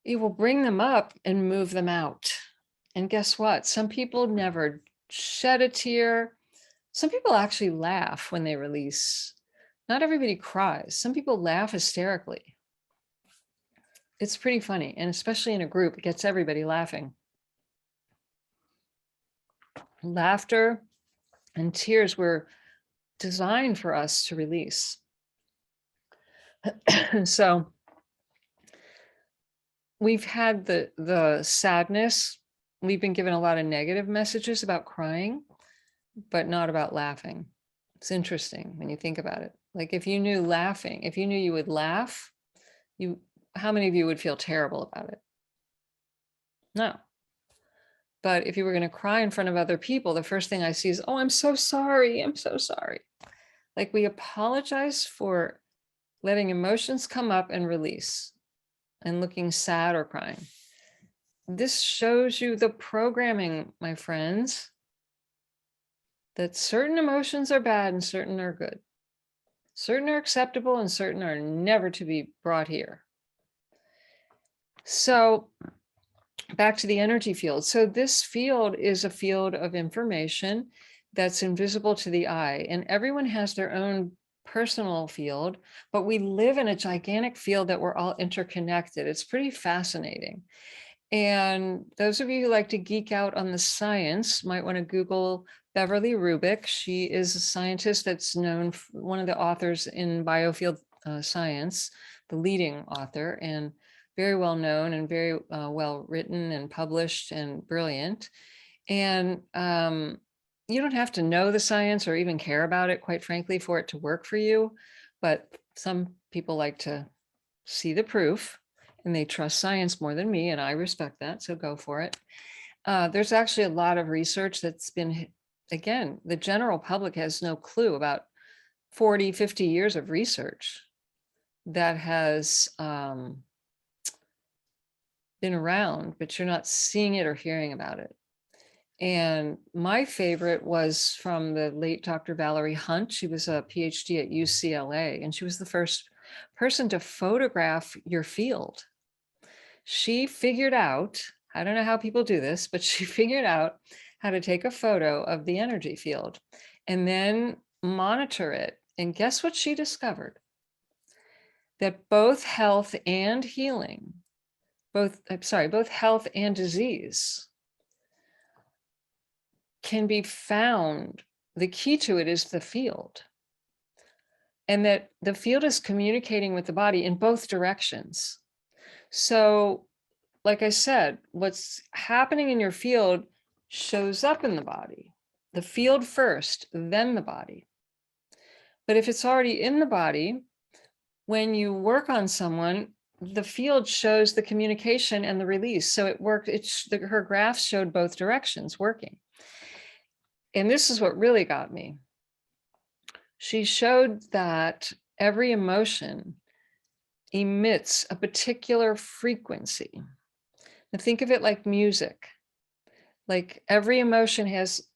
It will bring them up and move them out. And guess what? Some people never shed a tear. Some people actually laugh when they release. Not everybody cries. Some people laugh hysterically. It's pretty funny. And especially in a group, it gets everybody laughing. Laughter and tears were designed for us to release. So we've had the sadness. We've been given a lot of negative messages about crying, but not about laughing. It's interesting when you think about it. Like if you knew laughing, if you knew you would laugh, how many of you would feel terrible about it? No. But if you were going to cry in front of other people, the first thing I see is, oh, I'm so sorry. I'm so sorry. Like we apologize for letting emotions come up and release and looking sad or crying. This shows you the programming, my friends, that certain emotions are bad and certain are good. Certain are acceptable and certain are never to be brought here. So back to the energy field. So this field is a field of information that's invisible to the eye, and everyone has their own personal field, but we live in a gigantic field that we're all interconnected. It's pretty fascinating. And those of you who like to geek out on the science might want to Google Beverly Rubik. She is a scientist that's known, one of the authors in biofield science, the leading author, and very well known and very well written and published and brilliant. And you don't have to know the science or even care about it, quite frankly, for it to work for you. But some people like to see the proof and they trust science more than me, and I respect that, so go for it. There's actually a lot of research that's been, again, the general public has no clue about 40, 50 years of research that has been around, but you're not seeing it or hearing about it. And my favorite was from the late Dr. Valerie Hunt. She was a PhD at UCLA, and she was the first person to photograph your field. She figured out, I don't know how people do this, but she figured out how to take a photo of the energy field and then monitor it. And guess what she discovered? That both health and healing, both health and disease can be found. The key to it is the field. And that the field is communicating with the body in both directions. So, like I said, what's happening in your field shows up in the body. The field first, then the body. But if it's already in the body, when you work on someone, the field shows the communication and the release. So it worked. Her graphs showed both directions working. And this is what really got me. She showed that every emotion emits a particular frequency. Now think of it like music. Like every emotion has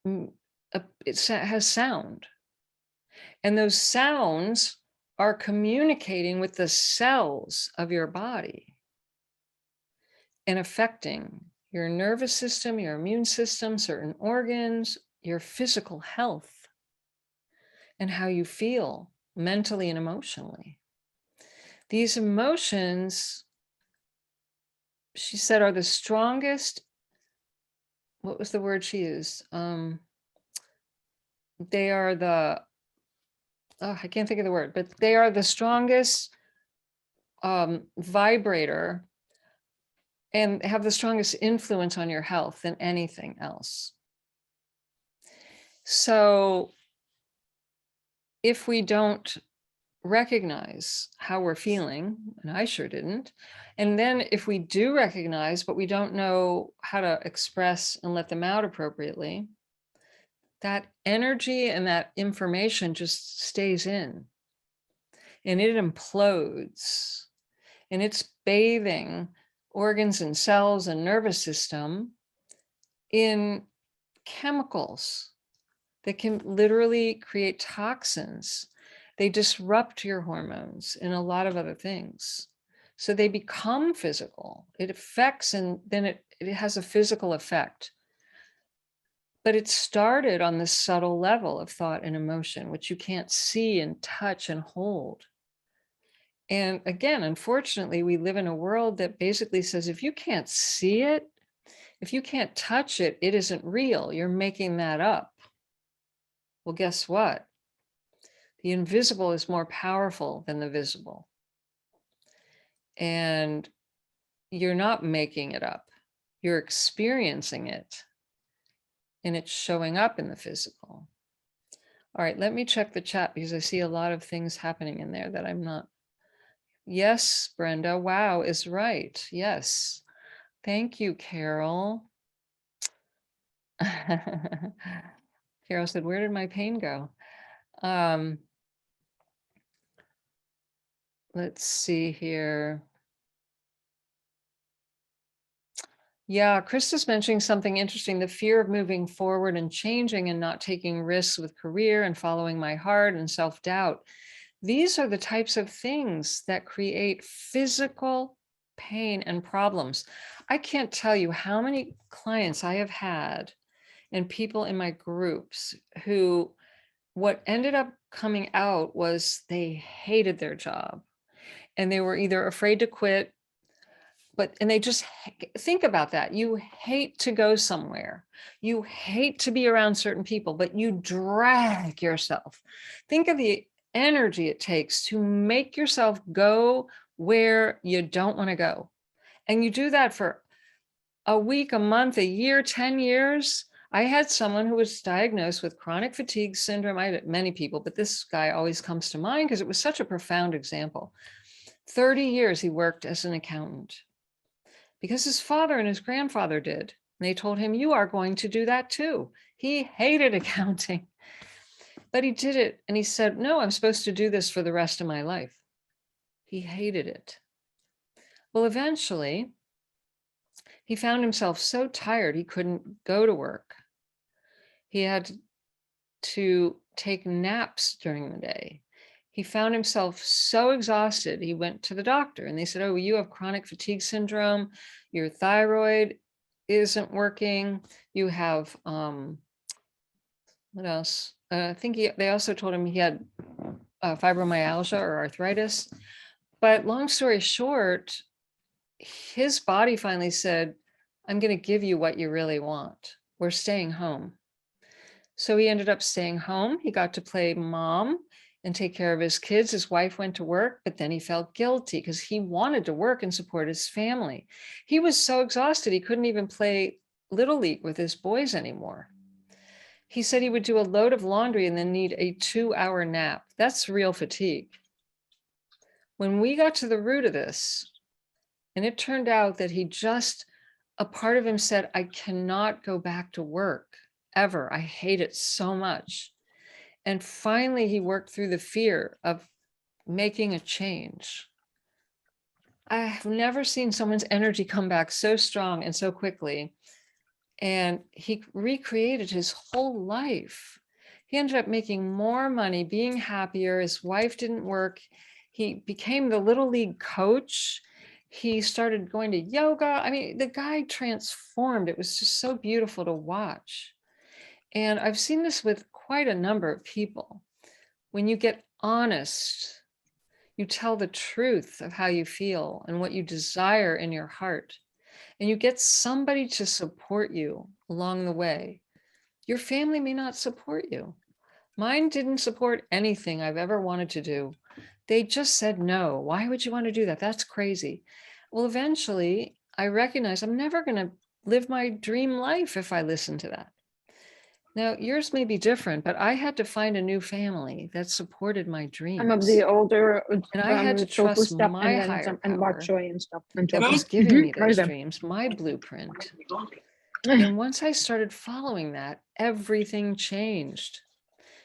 sound. And those sounds are communicating with the cells of your body and affecting your nervous system, your immune system, certain organs, your physical health, and how you feel mentally and emotionally. These emotions, she said, are the strongest. What was the word she used? They are the, I can't think of the word, but they are the strongest vibrator and have the strongest influence on your health than anything else. So if we don't recognize how we're feeling, and I sure didn't, and then if we do recognize, but we don't know how to express and let them out appropriately, that energy and that information just stays in and it implodes, and it's bathing organs and cells and nervous system in chemicals that can literally create toxins. They disrupt your hormones and a lot of other things. So they become physical. It affects, and then it has a physical effect. But it started on this subtle level of thought and emotion, which you can't see and touch and hold. And again, unfortunately, we live in a world that basically says, if you can't see it, if you can't touch it, it isn't real. You're making that up. Well, guess what? The invisible is more powerful than the visible. And you're not making it up. You're experiencing it. And it's showing up in the physical. All right, let me check the chat because I see a lot of things happening in there that I'm not. Yes, Brenda, wow is right. Yes. Thank you, Carol. Carol said, where did my pain go? Let's see here. Yeah, Krista's mentioning something interesting, the fear of moving forward and changing and not taking risks with career and following my heart and self-doubt. These are the types of things that create physical pain and problems. I can't tell you how many clients I have had and people in my groups who what ended up coming out was they hated their job and they were either afraid to quit, and they just think about that. You hate to go somewhere. You hate to be around certain people, but you drag yourself. Think of the energy it takes to make yourself go where you don't want to go. And you do that for a week, a month, a year, 10 years. I had someone who was diagnosed with chronic fatigue syndrome. I had many people, but this guy always comes to mind because it was such a profound example. 30 years he worked as an accountant because his father and his grandfather did. And they told him, you are going to do that too. He hated accounting, but he did it. And he said, no, I'm supposed to do this for the rest of my life. He hated it. Well, eventually, he found himself so tired he couldn't go to work. He had to take naps during the day. He found himself so exhausted, he went to the doctor and they said, oh, you have chronic fatigue syndrome. Your thyroid isn't working. You have, what else? I think they also told him he had fibromyalgia or arthritis. But long story short, his body finally said, I'm going to give you what you really want. We're staying home. So he ended up staying home. He got to play mom and take care of his kids. His wife went to work, but then he felt guilty because he wanted to work and support his family. He was so exhausted, he couldn't even play Little League with his boys anymore. He said he would do a load of laundry and then need a 2-hour nap. That's real fatigue. When we got to the root of this, and it turned out that a part of him said, I cannot go back to work ever. I hate it so much. And finally, he worked through the fear of making a change. I have never seen someone's energy come back so strong and so quickly. And he recreated his whole life. He ended up making more money, being happier. His wife didn't work. He became the Little League coach. He started going to yoga. I mean, the guy transformed. It was just so beautiful to watch. And I've seen this with quite a number of people. When you get honest, you tell the truth of how you feel and what you desire in your heart, and you get somebody to support you along the way. Your family may not support you. Mine didn't support anything I've ever wanted to do. They just said, no, why would you want to do that? That's crazy. Well, eventually I recognized I'm never going to live my dream life if I listen to that. Now, yours may be different, but I had to find a new family that supported my dreams. Some of the older, and I had to trust stuff, my and higher some, and bok power choy and stuff. that was giving me those dreams, my blueprint. And once I started following that, everything changed.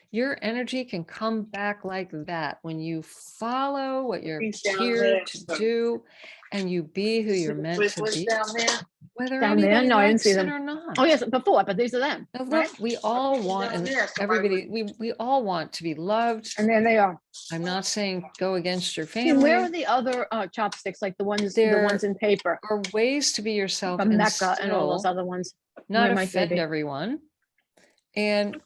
Your energy can come back like that when you follow what you're here to do and you be who you're meant to be. Whether Down there? anybody No, I didn't likes see it them. or not. Oh yes, before, but these are them. Now, look, right? we all want, and everybody, we all want to be loved. And there they are. I'm not saying go against your See, where are family. the other chopsticks, like the ones There in paper? are ways to be yourself From and Mecca and all those still other ones. not Where might they offend be? everyone. And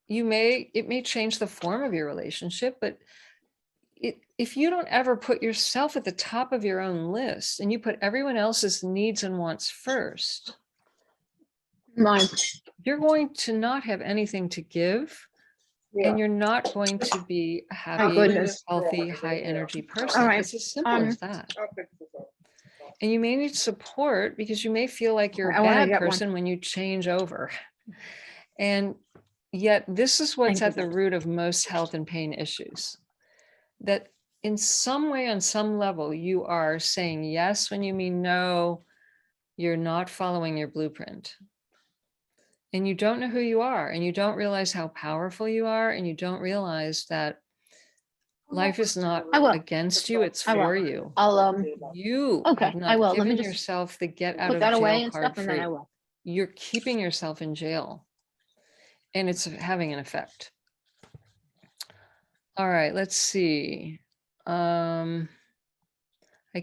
it may change the form of your relationship, but if you don't ever put yourself at the top of your own list and you put everyone else's needs and wants first, Mine. you're going to not have anything to give. Yeah. And you're not going to be a happy, healthy, high energy person. All right. It's as simple as that. And you may need support because you may feel like you're a bad person when you change over. And Yet this is what's Thank at the root of most health and pain issues. That in some way, on some level, you are saying yes when you mean no, you're not following your blueprint. And you don't know who you are, and you don't realize how powerful you are, and you don't realize that life is not I will. against you, it's I will. for you. I'll You Okay, have I not will. Let me given just yourself the get out put of that away jail and card stuff, and then I free. will. You're keeping yourself in jail, and it's having an effect. All right, let's see. I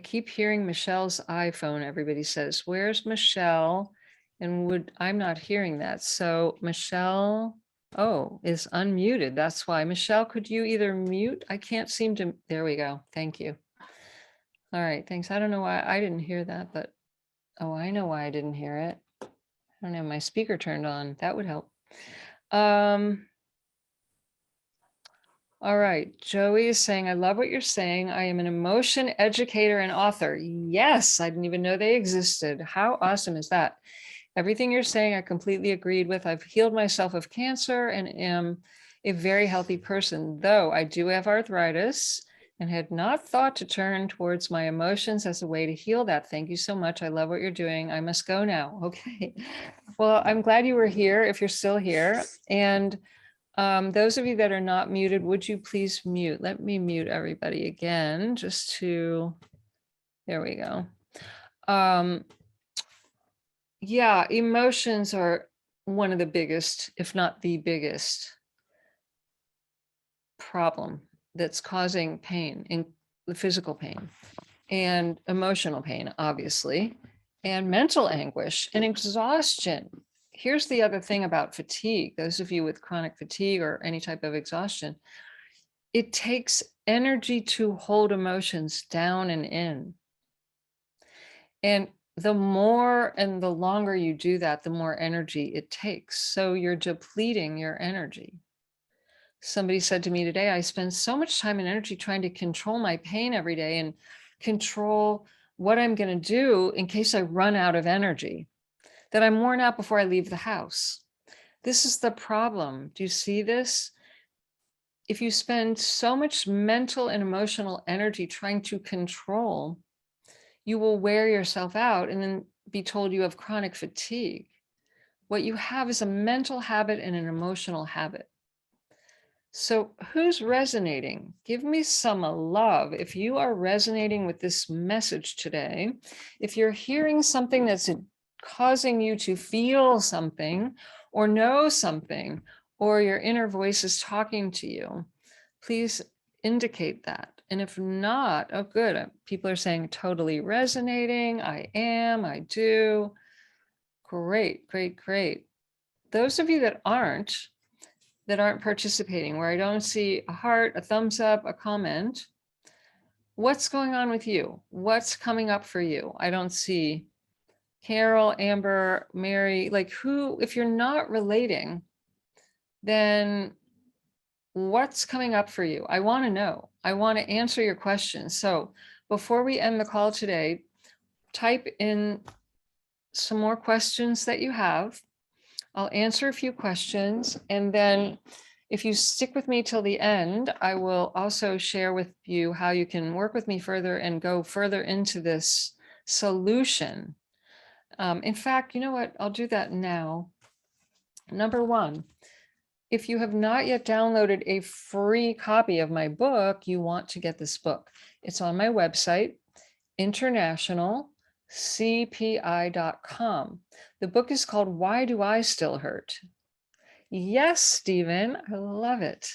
keep hearing Michelle's iPhone, everybody says. Where's Michelle? And I'm not hearing that. So Michelle, is unmuted. That's why. Michelle, could you either mute? I can't seem to, there we go. Thank you. All right, thanks. I don't know why I didn't hear that, but, I know why I didn't hear it. I don't have my speaker turned on. That would help. All right, Joey is saying, I love what you're saying. I am an emotion educator and author. Yes, I didn't even know they existed. How awesome is that? Everything you're saying, I completely agreed with. I've healed myself of cancer and am a very healthy person, though I do have arthritis and had not thought to turn towards my emotions as a way to heal that. Thank you so much. I love what you're doing. I must go now. Okay. Well, I'm glad you were here if you're still here. And those of you that are not muted, would you please mute? Let me mute everybody again, just to, there we go. Yeah, emotions are one of the biggest, if not the biggest problem that's causing pain, in the physical pain and emotional pain, obviously, and mental anguish and exhaustion. Here's the other thing about fatigue. Those of you with chronic fatigue or any type of exhaustion, it takes energy to hold emotions down and in. And the more and the longer you do that, the more energy it takes. So you're depleting your energy. Somebody said to me today, I spend so much time and energy trying to control my pain every day and control what I'm going to do in case I run out of energy, that I'm worn out before I leave the house. This is the problem. Do you see this? If you spend so much mental and emotional energy trying to control, you will wear yourself out and then be told you have chronic fatigue. What you have is a mental habit and an emotional habit. So who's resonating? Give me some love. If you are resonating with this message today, if you're hearing something that's causing you to feel something or know something, or your inner voice is talking to you, please indicate that. And if not, oh, good. People are saying totally resonating. I am, I do. Great, great, great. Those of you that aren't participating, where I don't see a heart, a thumbs up, a comment, what's going on with you? What's coming up for you? I don't see Carol, Amber, Mary, like who, if you're not relating, then what's coming up for you? I want to know. I want to answer your questions. So before we end the call today, type in some more questions that you have. I'll answer a few questions, and then if you stick with me till the end, I will also share with you how you can work with me further and go further into this solution. In fact, you know what? I'll do that now. Number one, if you have not yet downloaded a free copy of my book, you want to get this book. It's on my website, internationalcpi.com. The book is called Why Do I Still Hurt? Yes, Stephen, I love it.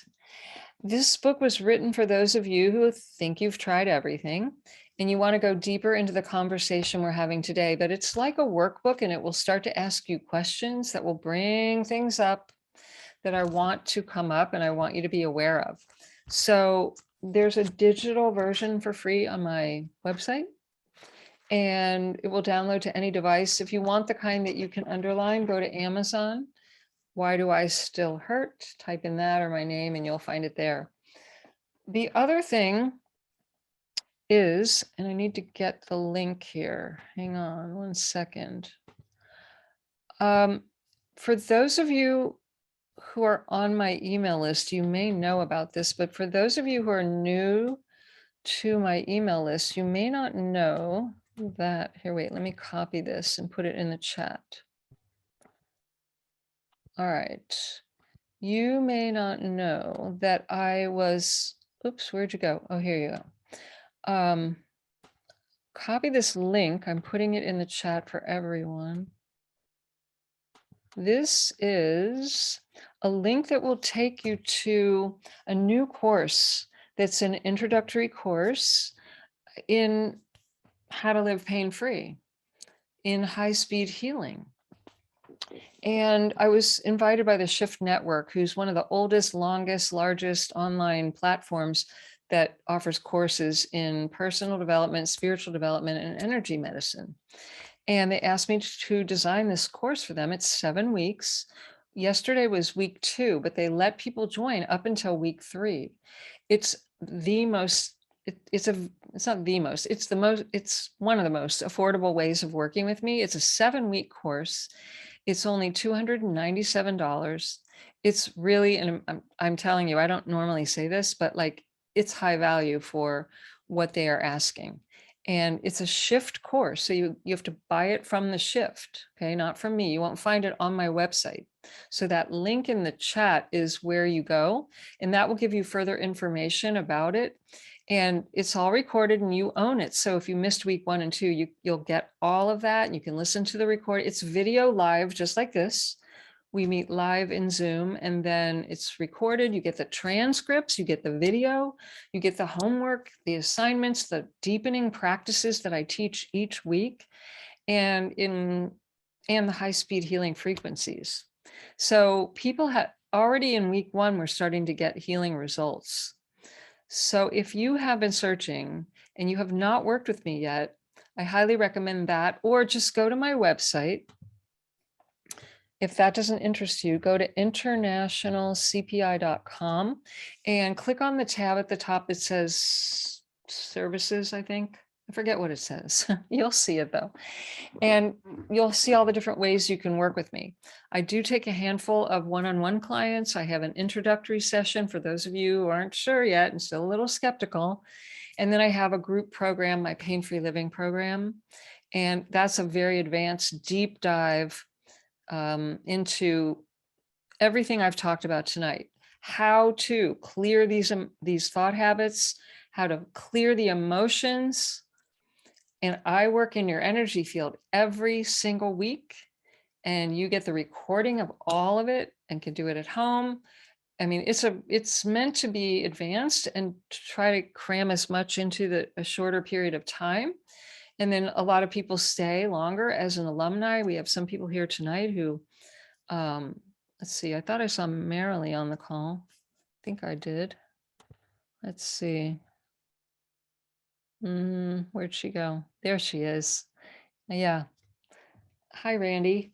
This book was written for those of you who think you've tried everything and you want to go deeper into the conversation we're having today, but it's like a workbook and it will start to ask you questions that will bring things up that I want to come up and I want you to be aware of. So there's a digital version for free on my website, and it will download to any device. If you want the kind that you can underline, go to Amazon. Why Do I Still Hurt? Type in that or my name and you'll find it there. The other thing is, and I need to get the link here. Hang on 1 second. For those of you who are on my email list, you may know about this, but for those of you who are new to my email list, you may not know that, here, wait, let me copy this and put it in the chat. All right. You may not know that I was, oops, where'd you go? Oh, here you go. Copy this link. I'm putting it in the chat for everyone. This is a link that will take you to a new course that's an introductory course in how to live pain-free, in high-speed healing. And I was invited by the Shift Network, who's one of the oldest, longest, largest online platforms that offers courses in personal development, spiritual development, and energy medicine. And they asked me to design this course for them. It's 7 weeks. Yesterday was week 2, but they let people join up until week 3. It's the most, it's not the most, it's one of the most affordable ways of working with me. It's a 7-week course. It's only $297. It's really, and I'm telling you, I don't normally say this, but like it's high value for what they are asking. And it's a Shift course. So you have to buy it from the Shift, okay? Not from me. You won't find it on my website. So that link in the chat is where you go, and that will give you further information about it. And it's all recorded and you own it. So if you missed week 1 and 2, you'll get all of that and you can listen to the record. It's video live, just like this. We meet live in Zoom and then it's recorded. You get the transcripts, you get the video, you get the homework, the assignments, the deepening practices that I teach each week, and the high-speed healing frequencies. So people had already in week 1, we're starting to get healing results. So if you have been searching and you have not worked with me yet, I highly recommend that, or just go to my website. If that doesn't interest you, go to internationalcpi.com and click on the tab at the top that says services, I think. I forget what it says. You'll see it though. And you'll see all the different ways you can work with me. I do take a handful of one-on-one clients. I have an introductory session for those of you who aren't sure yet and still a little skeptical. And then I have a group program, my pain-free living program. And that's a very advanced deep dive into everything I've talked about tonight. How to clear these thought habits, how to clear the emotions. And I work in your energy field every single week, and you get the recording of all of it and can do it at home. I mean, it's meant to be advanced and to try to cram as much into a shorter period of time. And then a lot of people stay longer as an alumni. We have some people here tonight who, let's see, I thought I saw Marilee on the call. I think I did. Let's see. Where'd she go? There she is. Yeah. Hi, Randy.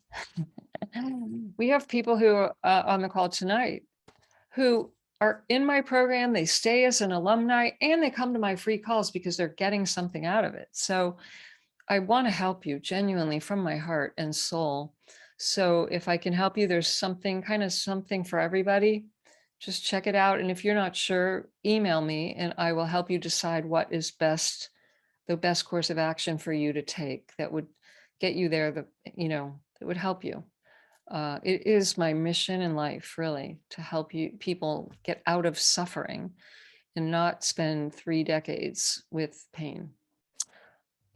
We have people who are on the call tonight who are in my program. They stay as an alumni and they come to my free calls because they're getting something out of it. So I want to help you genuinely from my heart and soul. So if I can help you, there's something for everybody. Just check it out. And if you're not sure, email me and I will help you decide what is best, the best course of action for you to take that would get you there, that would help you. It is my mission in life, really, to help people get out of suffering and not spend 3 decades with pain.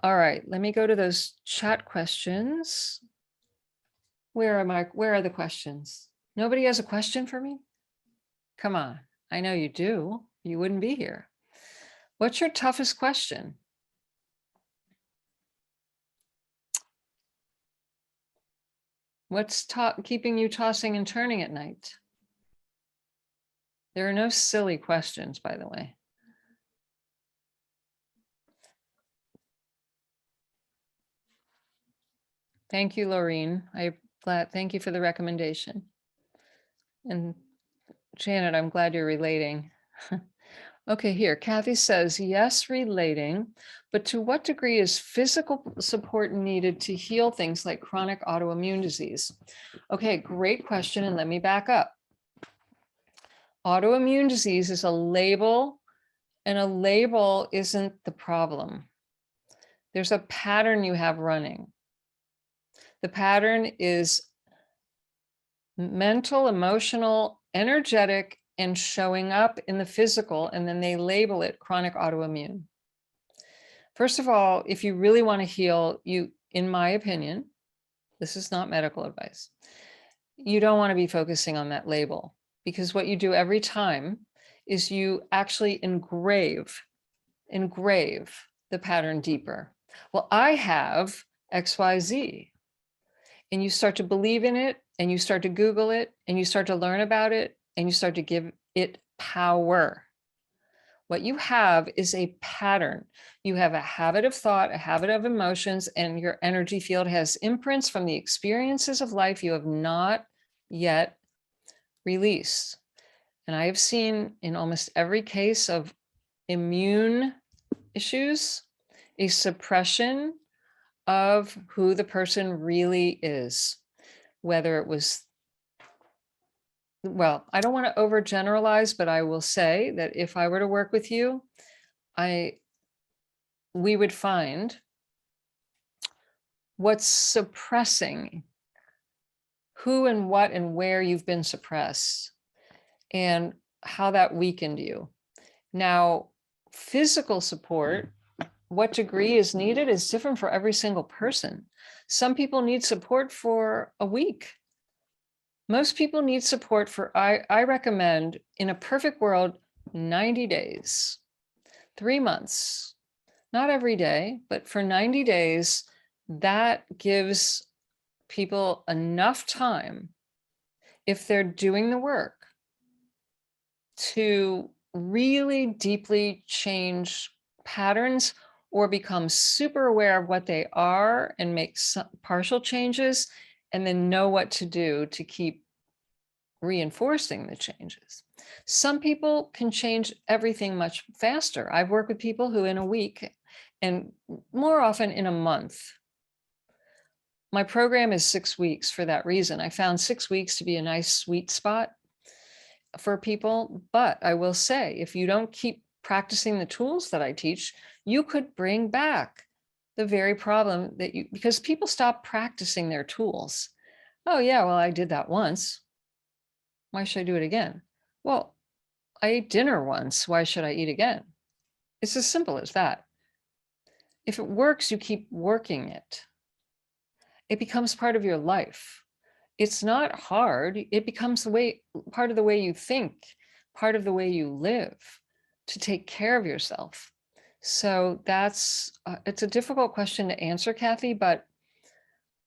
All right, let me go to those chat questions. Where are the questions? Nobody has a question for me? Come on, I know you do. You wouldn't be here. What's your toughest question? What's keeping you tossing and turning at night? There are no silly questions, by the way. Thank you, Laureen. Thank you for the recommendation. And Janet, I'm glad you're relating. Okay, here, Kathy says, yes, relating, but to what degree is physical support needed to heal things like chronic autoimmune disease? Okay, great question, and let me back up. Autoimmune disease is a label, and a label isn't the problem. There's a pattern you have running. The pattern is mental, emotional, energetic, and showing up in the physical, and then they label it chronic autoimmune. First of all, if you really want to heal, in my opinion, this is not medical advice, you don't want to be focusing on that label, because what you do every time is you actually engrave the pattern deeper. Well, I have XYZ. And you start to believe in it, and you start to Google it, and you start to learn about it, and you start to give it power. What you have is a pattern. You have a habit of thought, a habit of emotions, and your energy field has imprints from the experiences of life you have not yet released. And I have seen in almost every case of immune issues, a suppression of who the person really is, whether it was, well, I don't want to overgeneralize, but I will say that if I were to work with you, we would find what's suppressing, who and what and where you've been suppressed, and how that weakened you. Now, physical support, what degree is needed is different for every single person. Some people need support for a week. Most people need support for, I recommend, in a perfect world, 90 days, 3 months, not every day, but for 90 days, that gives people enough time, if they're doing the work, to really deeply change patterns or become super aware of what they are and make some partial changes, and then know what to do to keep reinforcing the changes. Some people can change everything much faster. I've worked with people who in a week, and more often in a month. My program is 6 weeks for that reason. I found 6 weeks to be a nice sweet spot for people. But I will say, if you don't keep practicing the tools that I teach, you could bring back the very problem that because people stop practicing their tools. Oh yeah, well, I did that once. Why should I do it again? Well, I ate dinner once. Why should I eat again? It's as simple as that. If it works, you keep working it. It becomes part of your life. It's not hard. It becomes part of the way you think, part of the way you live, to take care of yourself. So it's a difficult question to answer, Kathy, but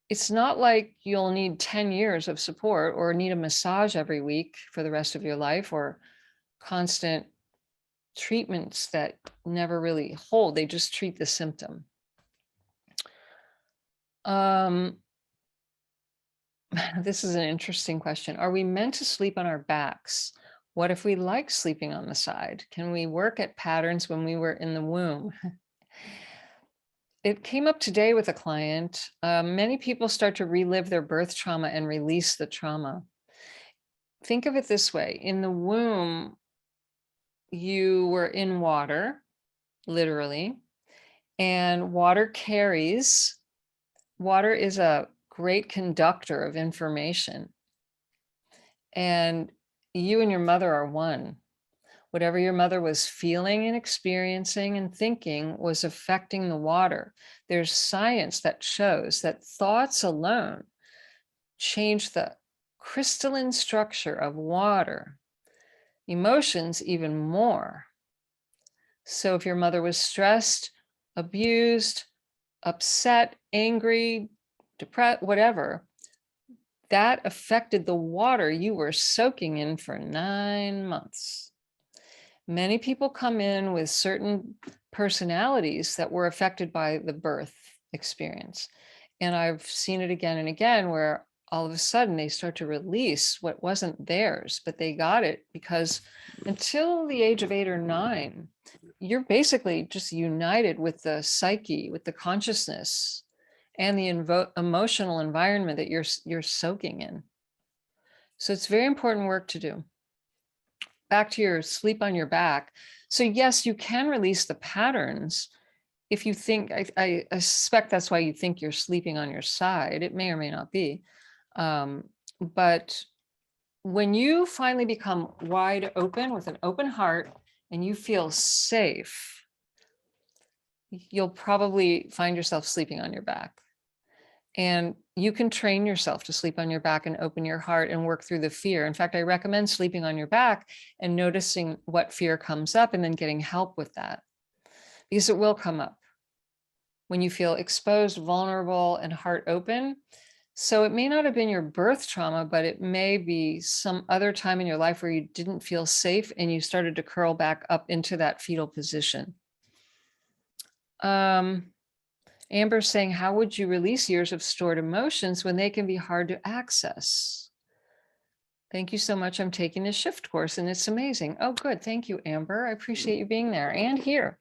it's not like you'll need 10 years of support or need a massage every week for the rest of your life, or constant treatments that never really hold. They just treat the symptom. This is an interesting question. Are we meant to sleep on our backs? What if we like sleeping on the side? Can we work at patterns when we were in the womb? It came up today with a client. Many people start to relive their birth trauma and release the trauma. Think of it this way. In the womb, you were in water, literally, and water is a great conductor of information. And you and your mother are one. Whatever your mother was feeling and experiencing and thinking was affecting the water. There's science that shows that thoughts alone change the crystalline structure of water, emotions even more. So if your mother was stressed, abused, upset, angry, depressed, whatever, that affected the water you were soaking in for 9 months. Many people come in with certain personalities that were affected by the birth experience. And I've seen it again and again where all of a sudden they start to release what wasn't theirs, but they got it because until the age of 8 or 9, you're basically just united with the psyche, with the consciousness, and the emotional environment that you're soaking in. So it's very important work to do. back to your sleep on your back. So yes, you can release the patterns. If you think, I suspect that's why you think you're sleeping on your side. It may or may not be. But when you finally become wide open with an open heart and you feel safe, you'll probably find yourself sleeping on your back. And you can train yourself to sleep on your back and open your heart and work through the fear. In fact, I recommend sleeping on your back and noticing what fear comes up and then getting help with that, because it will come up when you feel exposed, vulnerable, and heart open. So it may not have been your birth trauma, but it may be some other time in your life where you didn't feel safe and you started to curl back up into that fetal position. Amber's saying, how would you release years of stored emotions when they can be hard to access? Thank you so much. I'm taking the shift course and it's amazing. Oh, good. Thank you, Amber. I appreciate you being there and here.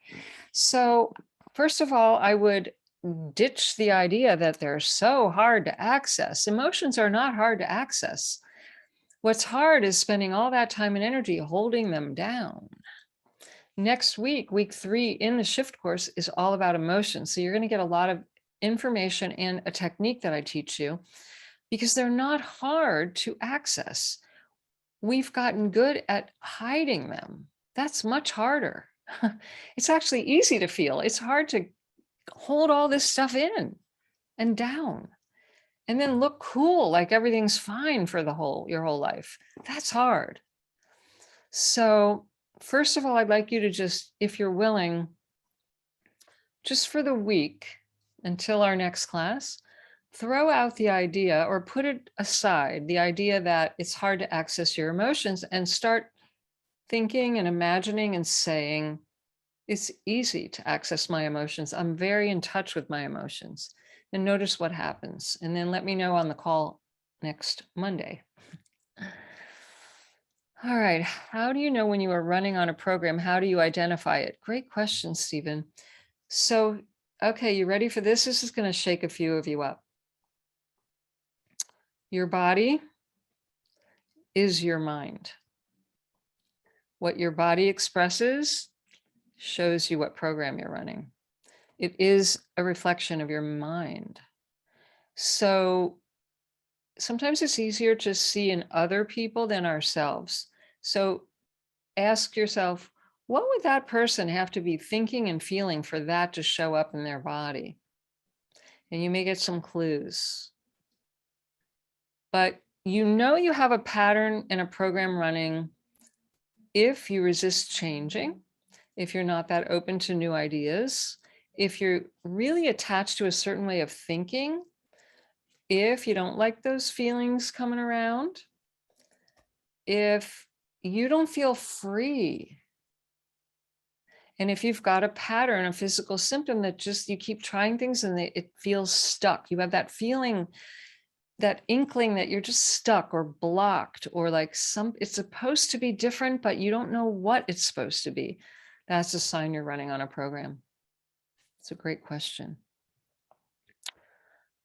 So first of all, I would ditch the idea that they're so hard to access. Emotions are not hard to access. What's hard is spending all that time and energy holding them down. Next week, week 3 in the shift course is all about emotions. So you're going to get a lot of information and a technique that I teach you because they're not hard to access. We've gotten good at hiding them. That's much harder. It's actually easy to feel. It's hard to hold all this stuff in and down and then look cool, like everything's fine for your whole life. That's hard. So first of all, I'd like you to just, if you're willing, just for the week until our next class, throw out the idea or put it aside, the idea that it's hard to access your emotions, and start thinking and imagining and saying, it's easy to access my emotions. I'm very in touch with my emotions. And notice what happens. And then let me know on the call next Monday. All right. How do you know when you are running on a program? How do you identify it? Great question, Stephen. So, okay, you ready for this? This is going to shake a few of you up. Your body is your mind. What your body expresses shows you what program you're running. It is a reflection of your mind. So sometimes it's easier to see in other people than ourselves. So ask yourself, what would that person have to be thinking and feeling for that to show up in their body? And you may get some clues. But you know you have a pattern and a program running if you resist changing, if you're not that open to new ideas, if you're really attached to a certain way of thinking, if you don't like those feelings coming around, if you don't feel free, and if you've got a pattern, a physical symptom that just you keep trying things and it feels stuck, you have that feeling, that inkling that you're just stuck or blocked, or like it's supposed to be different, but you don't know what it's supposed to be. That's a sign you're running on a program. It's a great question.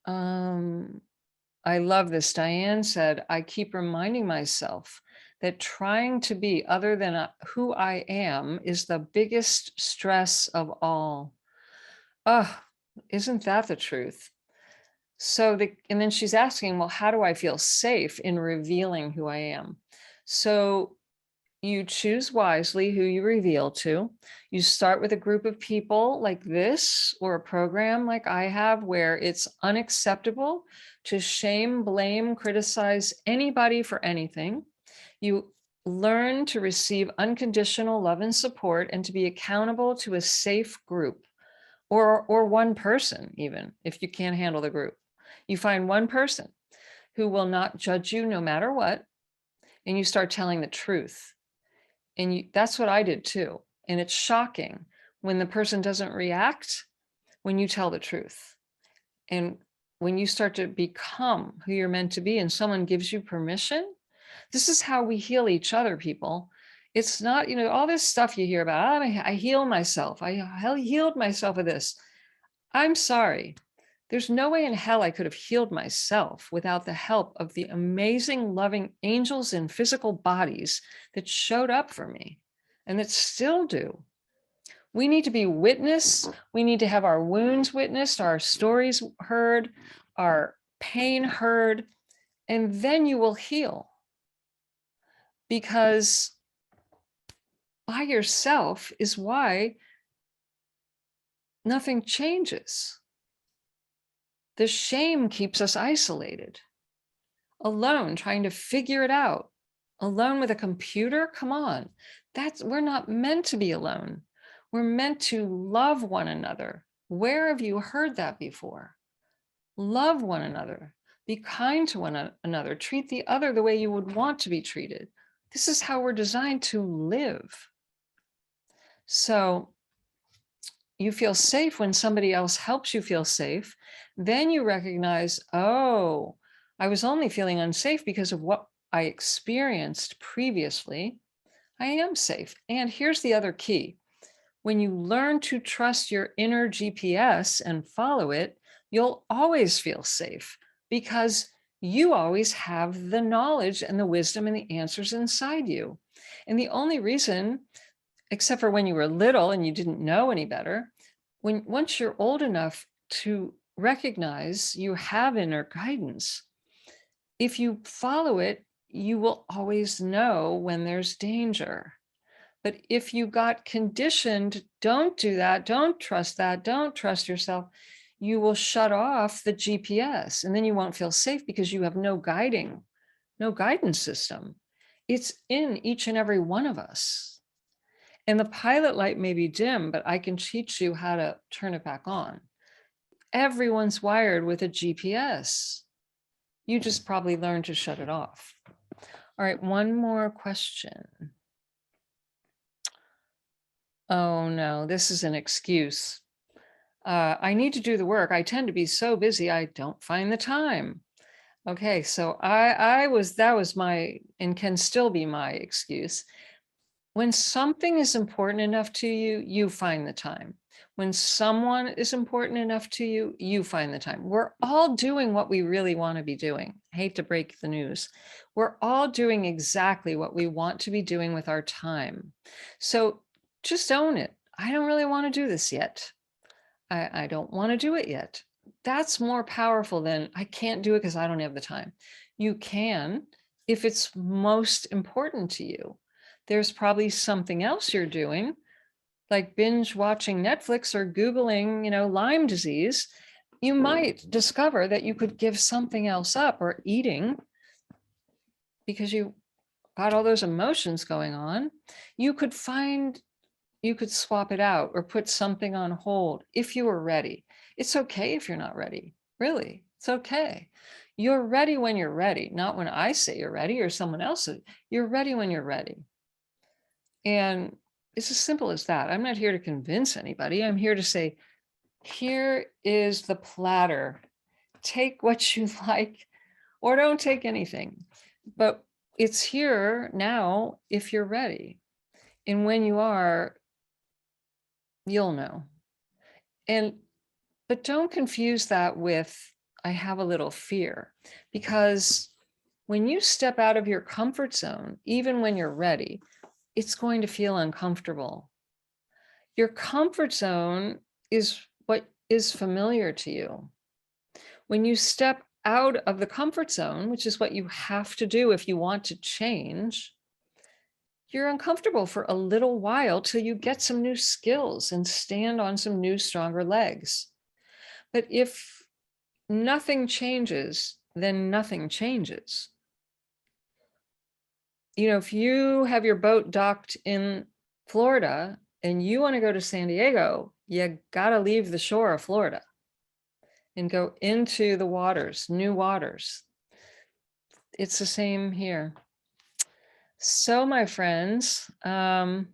I love this. Diane said, I keep reminding myself that trying to be other than who I am is the biggest stress of all. Oh, isn't that the truth? So and then she's asking, well, how do I feel safe in revealing who I am? So you choose wisely who you reveal to. You start with a group of people like this, or a program like I have, where it's unacceptable to shame, blame, criticize anybody for anything. You learn to receive unconditional love and support and to be accountable to a safe group, or one person, even if you can't handle the group. You find one person who will not judge you no matter what, and you start telling the truth. And that's what I did too. And it's shocking when the person doesn't react when you tell the truth. And when you start to become who you're meant to be and someone gives you permission, this is how we heal each other, people. It's not, all this stuff you hear about, I heal myself. I healed myself of this. I'm sorry. There's no way in hell I could have healed myself without the help of the amazing, loving angels in physical bodies that showed up for me and that still do. We need to be witnessed. We need to have our wounds witnessed, our stories heard, our pain heard, and then you will heal. Because by yourself is why nothing changes. The shame keeps us isolated, alone, trying to figure it out. Alone with a computer? Come on. We're not meant to be alone. We're meant to love one another. Where have you heard that before? Love one another. Be kind to one another. Treat the other the way you would want to be treated. This is how we're designed to live. So you feel safe when somebody else helps you feel safe. Then you recognize, oh, I was only feeling unsafe because of what I experienced previously. I am safe. And here's the other key. When you learn to trust your inner GPS and follow it, you'll always feel safe because you always have the knowledge and the wisdom and the answers inside you. And the only reason, except for when you were little and you didn't know any better, once you're old enough to recognize you have inner guidance, if you follow it, you will always know when there's danger. But if you got conditioned, don't do that, don't trust that, don't trust yourself, you will shut off the GPS and then you won't feel safe because you have no guidance system. It's in each and every one of us. And the pilot light may be dim, but I can teach you how to turn it back on. Everyone's wired with a GPS. You just probably learned to shut it off. All right, one more question. Oh no, this is an excuse. I need to do the work. I tend to be so busy, I don't find the time. Okay, so that was my, and can still be my excuse. When something is important enough to you, you find the time. When someone is important enough to you, you find the time. We're all doing what we really want to be doing. I hate to break the news. We're all doing exactly what we want to be doing with our time. So just own it. I don't really want to do this yet. I don't want to do it yet. That's more powerful than I can't do it because I don't have the time. You can if it's most important to you. There's probably something else you're doing, like binge watching Netflix or Googling, Lyme disease. You might discover that you could give something else up, or eating, because you got all those emotions going on. You could swap it out or put something on hold if you were ready. It's okay if you're not ready. Really, it's okay. You're ready when you're ready, not when I say you're ready or someone else. You're ready when you're ready. And it's as simple as that. I'm not here to convince anybody. I'm here to say, here is the platter. Take what you like or don't take anything. But it's here now if you're ready. And when you are, you'll know. But don't confuse that with, I have a little fear, because when you step out of your comfort zone, even when you're ready, it's going to feel uncomfortable. Your comfort zone is what is familiar to you. When you step out of the comfort zone, which is what you have to do if you want to change, you're uncomfortable for a little while till you get some new skills and stand on some new, stronger legs. But if nothing changes, then nothing changes. If you have your boat docked in Florida and you want to go to San Diego, you got to leave the shore of Florida and go into the waters, new waters. It's the same here. So, my friends, let's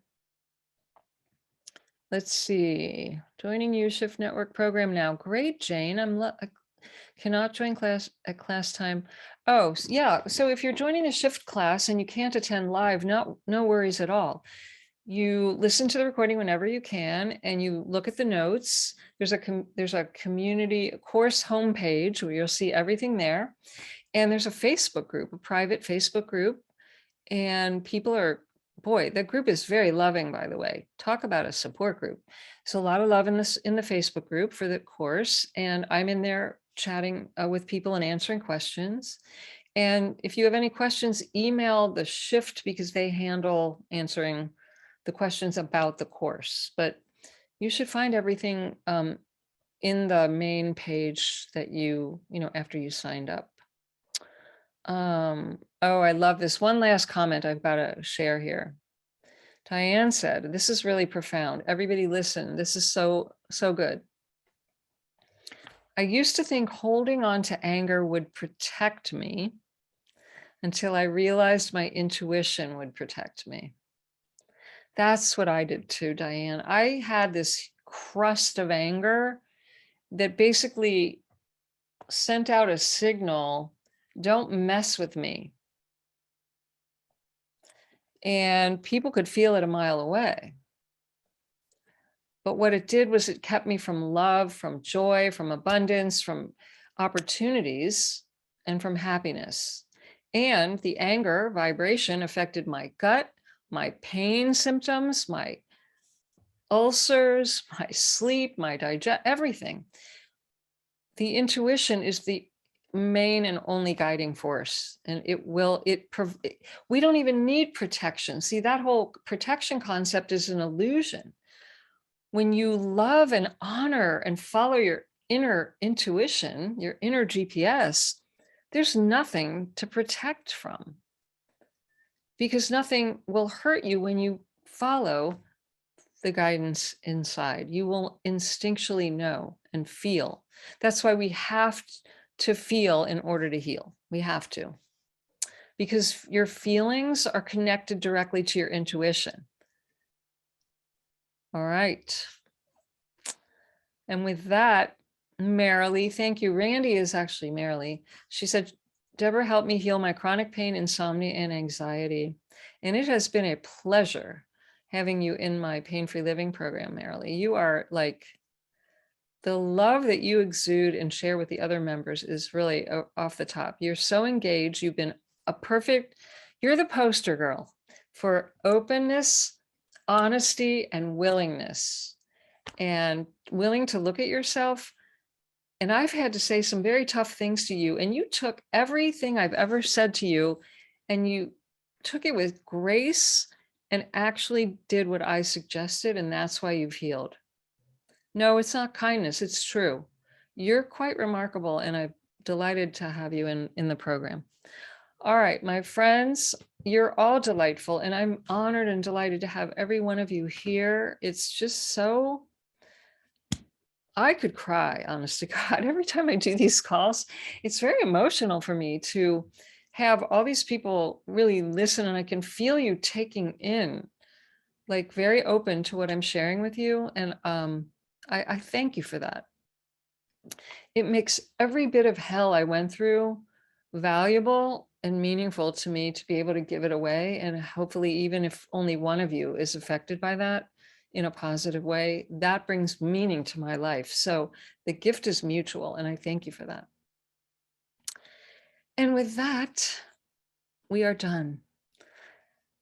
see. Joining U Shift Network program now. Great, Jane. I cannot join class at class time. Oh, yeah. So if you're joining a shift class and you can't attend live, no worries at all. you listen to the recording whenever you can, and you look at the notes. There's a community course homepage where you'll see everything there. And there's a Facebook group, a private Facebook group. And people are, boy, the group is very loving, by the way. Talk about a support group. So a lot of love in the Facebook group for the course. And I'm in there chatting with people and answering questions. And if you have any questions, email the shift because they handle answering the questions about the course. But you should find everything in the main page that after you signed up. Oh, I love this. One last comment I've got to share here. Diane said, this is really profound. Everybody listen. This is so good. I used to think holding on to anger would protect me until I realized my intuition would protect me. That's what I did too, Diane. I had this crust of anger that basically sent out a signal, don't mess with me. And people could feel it a mile away. But what it did was it kept me from love, from joy, from abundance, from opportunities, and from happiness. And the anger vibration affected my gut, my pain symptoms, my ulcers, my sleep, my digest, everything. The intuition is the main and only guiding force, and we don't even need protection. See, that whole protection concept is an illusion. When you love and honor and follow your inner intuition, your inner GPS, there's nothing to protect from, because nothing will hurt you when you follow the guidance inside. You will instinctually know and feel. That's why we have to feel in order to heal. We have to, because your feelings are connected directly to your intuition. All right. And with that, Marilee, thank you. Randy is actually Marilee. She said, Deborah helped me heal my chronic pain, insomnia, and anxiety. And it has been a pleasure having you in my pain-free living program, Marilee. You are like, the love that you exude and share with the other members is really off the top. You're so engaged. You've been you're the poster girl for openness, honesty, and willingness, and willing to look at yourself. And I've had to say some very tough things to you, and you took everything I've ever said to you and you took it with grace and actually did what I suggested, and that's why you've healed. No, it's not kindness, it's true. You're quite remarkable, and I'm delighted to have you in the program. All right, my friends, you're all delightful, and I'm honored and delighted to have every one of you here. It's just so, I could cry, honest to God. Every time I do these calls, it's very emotional for me to have all these people really listen, and I can feel you taking in, like very open to what I'm sharing with you. And I thank you for that. It makes every bit of hell I went through valuable and meaningful to me to be able to give it away. And hopefully, even if only one of you is affected by that in a positive way, that brings meaning to my life. So the gift is mutual, and I thank you for that. And with that, we are done.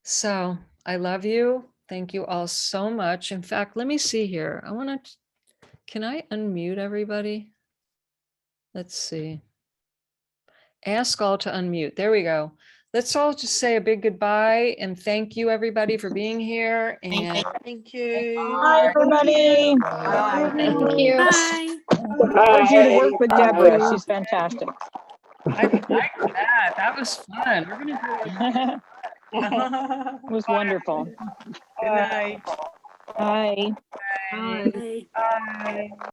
So I love you. Thank you all so much. In fact, let me see here. Can I unmute everybody? Let's see. Ask all to unmute. There we go. Let's all just say a big goodbye and thank you, everybody, for being here. And Thank you. Hi, everybody. Thank you. Bye. Pleasure to work with Deborah. She's fantastic. I like that. That was fun. We're gonna do It was wonderful. Good night. Bye. Bye. Bye.